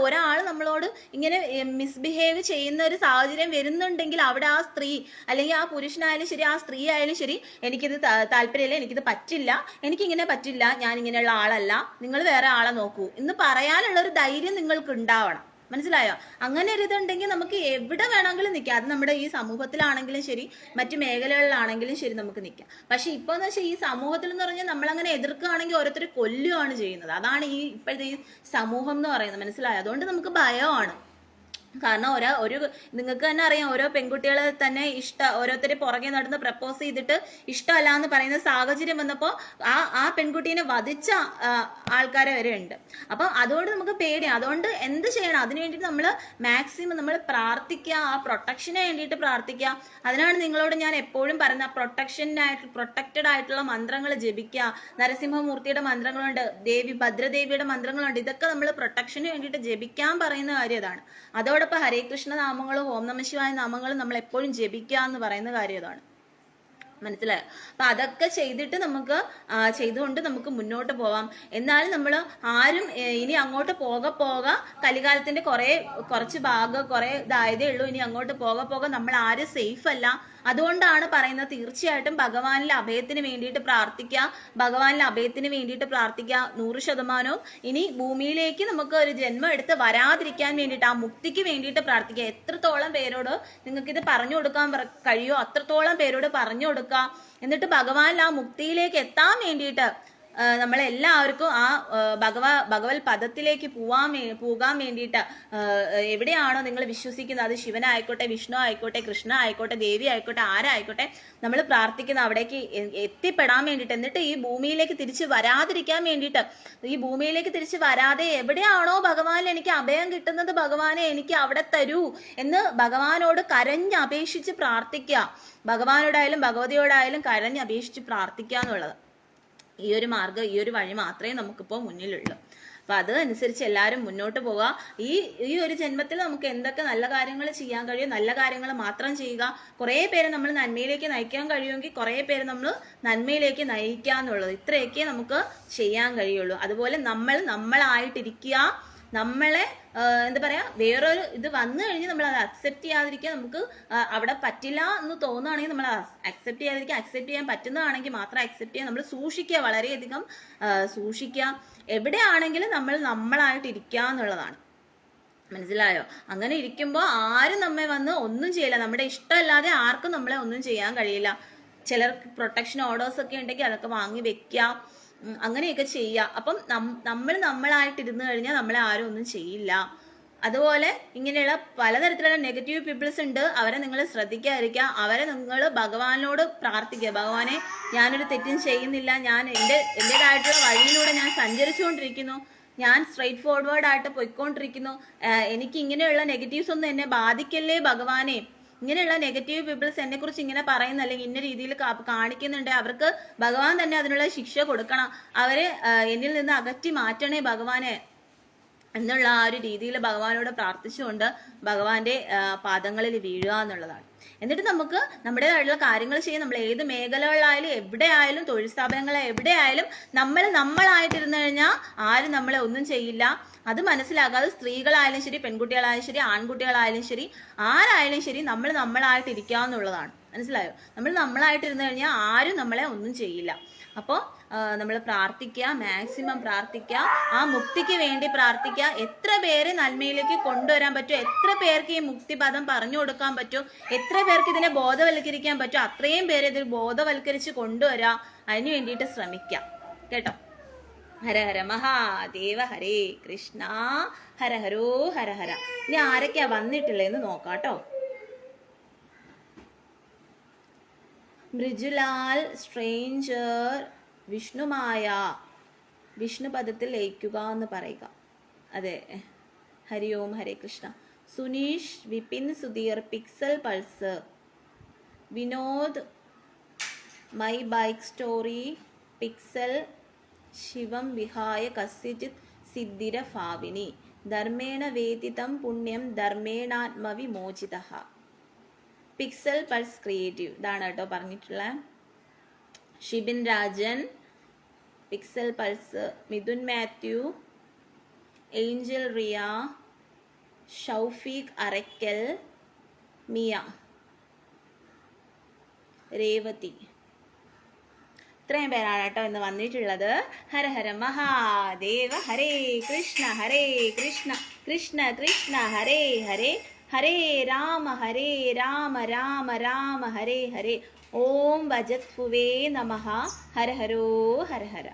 ഒരാൾ നമ്മളോട് ഇങ്ങനെ മിസ്ബിഹേവ് ചെയ്യുന്ന ഒരു സാഹചര്യം വരുന്നുണ്ടെങ്കിൽ അവിടെ ആ സ്ത്രീ അല്ലെങ്കിൽ ആ പുരുഷനായാലും ശരി, ആ സ്ത്രീ ആയാലും ശരി, എനിക്കിത് താല്പര്യമില്ല, എനിക്കിത് പറ്റില്ല, എനിക്കിങ്ങനെ പറ്റില്ല, ഞാൻ ഇങ്ങനെയുള്ള ആളല്ല, നിങ്ങൾ വേറെ ആളെ നോക്കൂ എന്ന് പറയാനുള്ള ഒരു ധൈര്യം നിങ്ങൾക്ക് ഉണ്ടാവണം. മനസ്സിലായോ? അങ്ങനെ ഒരു ഇതുണ്ടെങ്കിൽ നമുക്ക് എവിടെ വേണമെങ്കിലും നിൽക്കാം. അത് നമ്മുടെ ഈ സമൂഹത്തിലാണെങ്കിലും ശരി, മറ്റു മേഖലകളിലാണെങ്കിലും ശരി, നമുക്ക് നിൽക്കാം. പക്ഷെ ഇപ്പൊ എന്ന് വെച്ചാൽ ഈ സമൂഹത്തിൽ എന്ന് പറഞ്ഞാൽ നമ്മളങ്ങനെ എതിർക്കുകയാണെങ്കിൽ ഓരോരുത്തർ കൊല്ലുകയാണ് ചെയ്യുന്നത്. അതാണ് ഈ ഇപ്പോഴത്തെ ഈ സമൂഹം എന്ന് പറയുന്നത്. മനസ്സിലായോ? അതുകൊണ്ട് നമുക്ക് ഭയമാണ്. കാരണം നിങ്ങൾക്ക് തന്നെ അറിയാം, ഓരോ പെൺകുട്ടികളെ തന്നെ ഓരോരുത്തരെ പുറകെ നടന്ന് പ്രപ്പോസ് ചെയ്തിട്ട് ഇഷ്ടമല്ല എന്ന് പറയുന്ന സാഹചര്യം വന്നപ്പോൾ ആ പെൺകുട്ടീനെ വധിച്ച ആൾക്കാരെ വരെ ഉണ്ട്. അപ്പം അതുകൊണ്ട് നമുക്ക് പേടിയാണ്. അതുകൊണ്ട് എന്ത് ചെയ്യണം? അതിനു വേണ്ടിയിട്ട് നമ്മൾ മാക്സിമം നമ്മൾ പ്രാർത്ഥിക്കുക, ആ പ്രൊട്ടക്ഷന് വേണ്ടിയിട്ട് പ്രാർത്ഥിക്കുക. അതിനാണ് നിങ്ങളോട് ഞാൻ എപ്പോഴും പറയുന്ന പ്രൊട്ടക്റ്റഡ് ആയിട്ടുള്ള മന്ത്രങ്ങൾ ജപിക്കുക. നരസിംഹമൂർത്തിയുടെ മന്ത്രങ്ങളുണ്ട്, ഭദ്രദേവിയുടെ മന്ത്രങ്ങളുണ്ട്. ഇതൊക്കെ നമ്മൾ പ്രൊട്ടക്ഷന് വേണ്ടിയിട്ട് ജപിക്കാൻ പറയുന്ന കാര്യം അതാണ്. അതോടൊപ്പം ഹരേ കൃഷ്ണ നാമങ്ങളും ഓം നമ ശിവായ നാമങ്ങളും നമ്മൾ എപ്പോഴും ജപിക്കുക എന്ന് പറയുന്ന കാര്യം അതാണ്. മനസ്സിലായോ? അപ്പൊ അതൊക്കെ ചെയ്തുകൊണ്ട് നമുക്ക് മുന്നോട്ട് പോവാം. എന്നാലും നമ്മൾ ആരും ഇനി അങ്ങോട്ട് പോക കലികാലത്തിന്റെ കുറച്ച് ഇതായതേ ഉള്ളൂ. ഇനി അങ്ങോട്ട് പോക നമ്മൾ ആരും സേഫ് അല്ല. അതുകൊണ്ടാണ് പറയുന്നത്, തീർച്ചയായിട്ടും ഭഗവാനിലെ അഭയത്തിന് വേണ്ടിയിട്ട് പ്രാർത്ഥിക്കുക. 100%. ഇനി ഭൂമിയിലേക്ക് നമുക്ക് ഒരു ജന്മം എടുത്ത് വരാതിരിക്കാൻ വേണ്ടിയിട്ട്, ആ മുക്തിക്ക് വേണ്ടിയിട്ട് പ്രാർത്ഥിക്കുക. എത്രത്തോളം പേരോട് നിങ്ങൾക്ക് ഇത് പറഞ്ഞു കൊടുക്കാൻ കഴിയുമോ അത്രത്തോളം പേരോട് പറഞ്ഞു കൊടുക്കുക. എന്നിട്ട് ഭഗവാനിൽ ആ മുക്തിയിലേക്ക് എത്താൻ വേണ്ടിയിട്ട് നമ്മളെല്ലാവർക്കും ആ ഭഗവത് പദത്തിലേക്ക് പോകാൻ വേണ്ടിയിട്ട് എവിടെയാണോ നിങ്ങൾ വിശ്വസിക്കുന്നത്, അത് ശിവനായിക്കോട്ടെ, വിഷ്ണു ആയിക്കോട്ടെ, കൃഷ്ണ ആയിക്കോട്ടെ, ദേവി ആയിക്കോട്ടെ, ആരായിക്കോട്ടെ, നമ്മൾ പ്രാർത്ഥിക്കുന്ന അവിടേക്ക് എത്തിപ്പെടാൻ വേണ്ടിയിട്ട്, എന്നിട്ട് ഈ ഭൂമിയിലേക്ക് തിരിച്ച് വരാതിരിക്കാൻ വേണ്ടിയിട്ട്, ഈ ഭൂമിയിലേക്ക് തിരിച്ച് വരാതെ എവിടെയാണോ ഭഗവാൻ എനിക്ക് അഭയം കിട്ടുന്നത്, ഭഗവാനെ എനിക്ക് അവിടെ തരൂ എന്ന് ഭഗവാനോട് കരഞ്ഞപേക്ഷിച്ച് പ്രാർത്ഥിക്കുക. ഭഗവാനോടായാലും ഭഗവതിയോടായാലും കരഞ്ഞപേക്ഷിച്ച് പ്രാർത്ഥിക്കുക എന്നുള്ളത്. ഈ ഒരു വഴി മാത്രമേ നമുക്കിപ്പോൾ മുന്നിലുള്ളൂ. അപ്പൊ അതനുസരിച്ച് എല്ലാവരും മുന്നോട്ട് പോവുക. ഈ ഒരു ജന്മത്തിൽ നമുക്ക് എന്തൊക്കെ നല്ല കാര്യങ്ങൾ ചെയ്യാൻ കഴിയും, നല്ല കാര്യങ്ങൾ മാത്രം ചെയ്യുക. കുറേ പേരെ നമ്മൾ നന്മയിലേക്ക് നയിക്കാൻ കഴിയുമെങ്കിൽ കുറേ പേര് നമ്മൾ നന്മയിലേക്ക് നയിക്കുക എന്നുള്ളത്. ഇത്രയൊക്കെ നമുക്ക് ചെയ്യാൻ കഴിയുള്ളൂ. അതുപോലെ നമ്മളായിട്ടിരിക്കുക. നമ്മളെ എന്താ പറയാ, വേറൊരു ഇത് വന്നു കഴിഞ്ഞ് നമ്മൾ അത് അക്സെപ്റ്റ് ചെയ്യാതിരിക്കുക. നമുക്ക് അവിടെ പറ്റില്ല എന്ന് തോന്നുകയാണെങ്കിൽ നമ്മൾ അക്സെപ്റ്റ് ചെയ്യാതിരിക്കുക. അക്സെപ്റ്റ് ചെയ്യാൻ പറ്റുന്നതാണെങ്കിൽ മാത്രം അക്സെപ്റ്റ് ചെയ്യാൻ നമ്മൾ സൂക്ഷിക്കുക, വളരെയധികം സൂക്ഷിക്കുക. എവിടെയാണെങ്കിലും നമ്മൾ നമ്മളായിട്ട് ഇരിക്കുക എന്നുള്ളതാണ്. മനസ്സിലായോ? അങ്ങനെ ഇരിക്കുമ്പോൾ ആരും നമ്മെ വന്ന് ഒന്നും ചെയ്യില്ല. നമ്മുടെ ഇഷ്ടമല്ലാതെ ആർക്കും നമ്മളെ ഒന്നും ചെയ്യാൻ കഴിയില്ല. ചിലർക്ക് പ്രൊട്ടക്ഷൻ ഓർഡേഴ്സ് ഒക്കെ ഉണ്ടെങ്കിൽ അതൊക്കെ വാങ്ങി വെക്കുക, അങ്ങനെയൊക്കെ ചെയ്യുക. അപ്പം നമ്മൾ നമ്മളായിട്ടിരുന്ന് കഴിഞ്ഞാൽ നമ്മളെ ആരും ഒന്നും ചെയ്യില്ല. അതുപോലെ ഇങ്ങനെയുള്ള പലതരത്തിലുള്ള നെഗറ്റീവ് പീപ്പിൾസ് ഉണ്ട്, അവരെ നിങ്ങൾ ശ്രദ്ധിക്കാതിരിക്കുക. അവരെ നിങ്ങൾ ഭഗവാനോട് പ്രാർത്ഥിക്കുക. ഭഗവാനെ, ഞാനൊരു തെറ്റും ചെയ്യുന്നില്ല, ഞാൻ എൻ്റെതായിട്ടുള്ള വഴിയിലൂടെ ഞാൻ സഞ്ചരിച്ചുകൊണ്ടിരിക്കുന്നു, ഞാൻ സ്ട്രെയിറ്റ് ഫോർവേഡ് ആയിട്ട് പോയിക്കൊണ്ടിരിക്കുന്നു, എനിക്ക് ഇങ്ങനെയുള്ള നെഗറ്റീവ്സ് ഒന്നും എന്നെ ബാധിക്കല്ലേ ഭഗവാനെ. ഇങ്ങനെയുള്ള നെഗറ്റീവ് പീപ്പിൾസ് എന്നെ കുറിച്ച് ഇങ്ങനെ പറയുന്ന അല്ലെങ്കിൽ ഇന്ന രീതിയിൽ കാണിക്കുന്നുണ്ട്, അവർക്ക് ഭഗവാൻ തന്നെ അതിനുള്ള ശിക്ഷ കൊടുക്കണം, അവരെ എന്നിൽ നിന്ന് അകറ്റി മാറ്റണേ ഭഗവാനെ എന്നുള്ള ആ ഒരു രീതിയിൽ ഭഗവാനോട് പ്രാർത്ഥിച്ചുകൊണ്ട് ഭഗവാന്റെ പാദങ്ങളിൽ വീഴുക എന്നുള്ളതാണ്. എന്നിട്ട് നമുക്ക് നമ്മുടേതായിട്ടുള്ള കാര്യങ്ങൾ ചെയ്യാം. നമ്മൾ ഏത് മേഖലകളിലായാലും എവിടെയായാലും തൊഴിൽ സ്ഥാപനങ്ങളെ എവിടെയായാലും നമ്മളായിട്ടിരുന്നു കഴിഞ്ഞാൽ ആരും നമ്മളെ ഒന്നും ചെയ്യില്ല. അത് മനസ്സിലാക്കാതെ സ്ത്രീകളായാലും ശരി, പെൺകുട്ടികളായാലും ശരി, ആൺകുട്ടികളായാലും ശരി, ആരായാലും ശരി, നമ്മളായിട്ട് ഇരിക്കുക എന്നുള്ളതാണ്. മനസ്സിലായോ? നമ്മളായിട്ടിരുന്നു കഴിഞ്ഞാൽ ആരും നമ്മളെ ഒന്നും ചെയ്യില്ല. അപ്പോൾ നമ്മൾ പ്രാർത്ഥിക്കുക, മാക്സിമം പ്രാർത്ഥിക്കുക, ആ മുക്തിക്ക് വേണ്ടി പ്രാർത്ഥിക്കുക. എത്ര പേരെ നന്മയിലേക്ക് കൊണ്ടുവരാൻ പറ്റുമോ, എത്ര പേർക്ക് ഈ മുക്തിപദം പറഞ്ഞു കൊടുക്കാൻ പറ്റുമോ, എത്ര പേർക്ക് ഇതിനെ ബോധവൽക്കരിക്കാൻ പറ്റുമോ, അത്രയും പേരെ ഇതിൽ ബോധവൽക്കരിച്ച് കൊണ്ടുവരാം. അതിനു വേണ്ടിയിട്ട് ശ്രമിക്കാം കേട്ടോ. ഹര ഹര മഹാദേവ, ഹരേ കൃഷ്ണ, ഹര ഹരോ ഹര ഹര. ഇനി ആരൊക്കെയാ വന്നിട്ടുള്ളതെന്ന് നോക്കാട്ടോ. മൃജുലാൽ, സ്ട്രേഞ്ചർ, വിഷ്ണുമായ, വിഷ്ണു പദത്തിൽ ലയിക്കുക എന്ന് പറയുക. അതെ, Hari Om, Hare Krishna. Suneesh, Vipin, Sudheer, Pixel Pulse, Vinod, my bike story, Pixel, ശിവം വിഹായ കസ്യചിത് സിദ്ധിര ഭാവിനി, ധർമ്മേണ വേദിതം പുണ്യം ധർമ്മേണാത്മവിമോചിത. പിക്സൽ പൾസ് ക്രിയേറ്റീവ്, ഇതാണ് കേട്ടോ പറഞ്ഞിട്ടുള്ളത്. Shibin Rajan, Pixel Pulse, Mithun Mathew, Angel Riya, Shoufeeq Arakkal, Mia, Revathi, ഇത്രയും പേരാണ് കേട്ടോ ഇന്ന് വന്നിട്ടുള്ളത്. ഹര ഹര മഹാദേവ, ഹരേ കൃഷ്ണ കൃഷ്ണ കൃഷ്ണ ഹരേ ഹരേ, ഹരേ രാമ രാമ രാമ ഹരേ ഹരേ. ഓം ഭജത്ഭുവേ നമഃ. ഹര ഹരോ ഹര ഹര.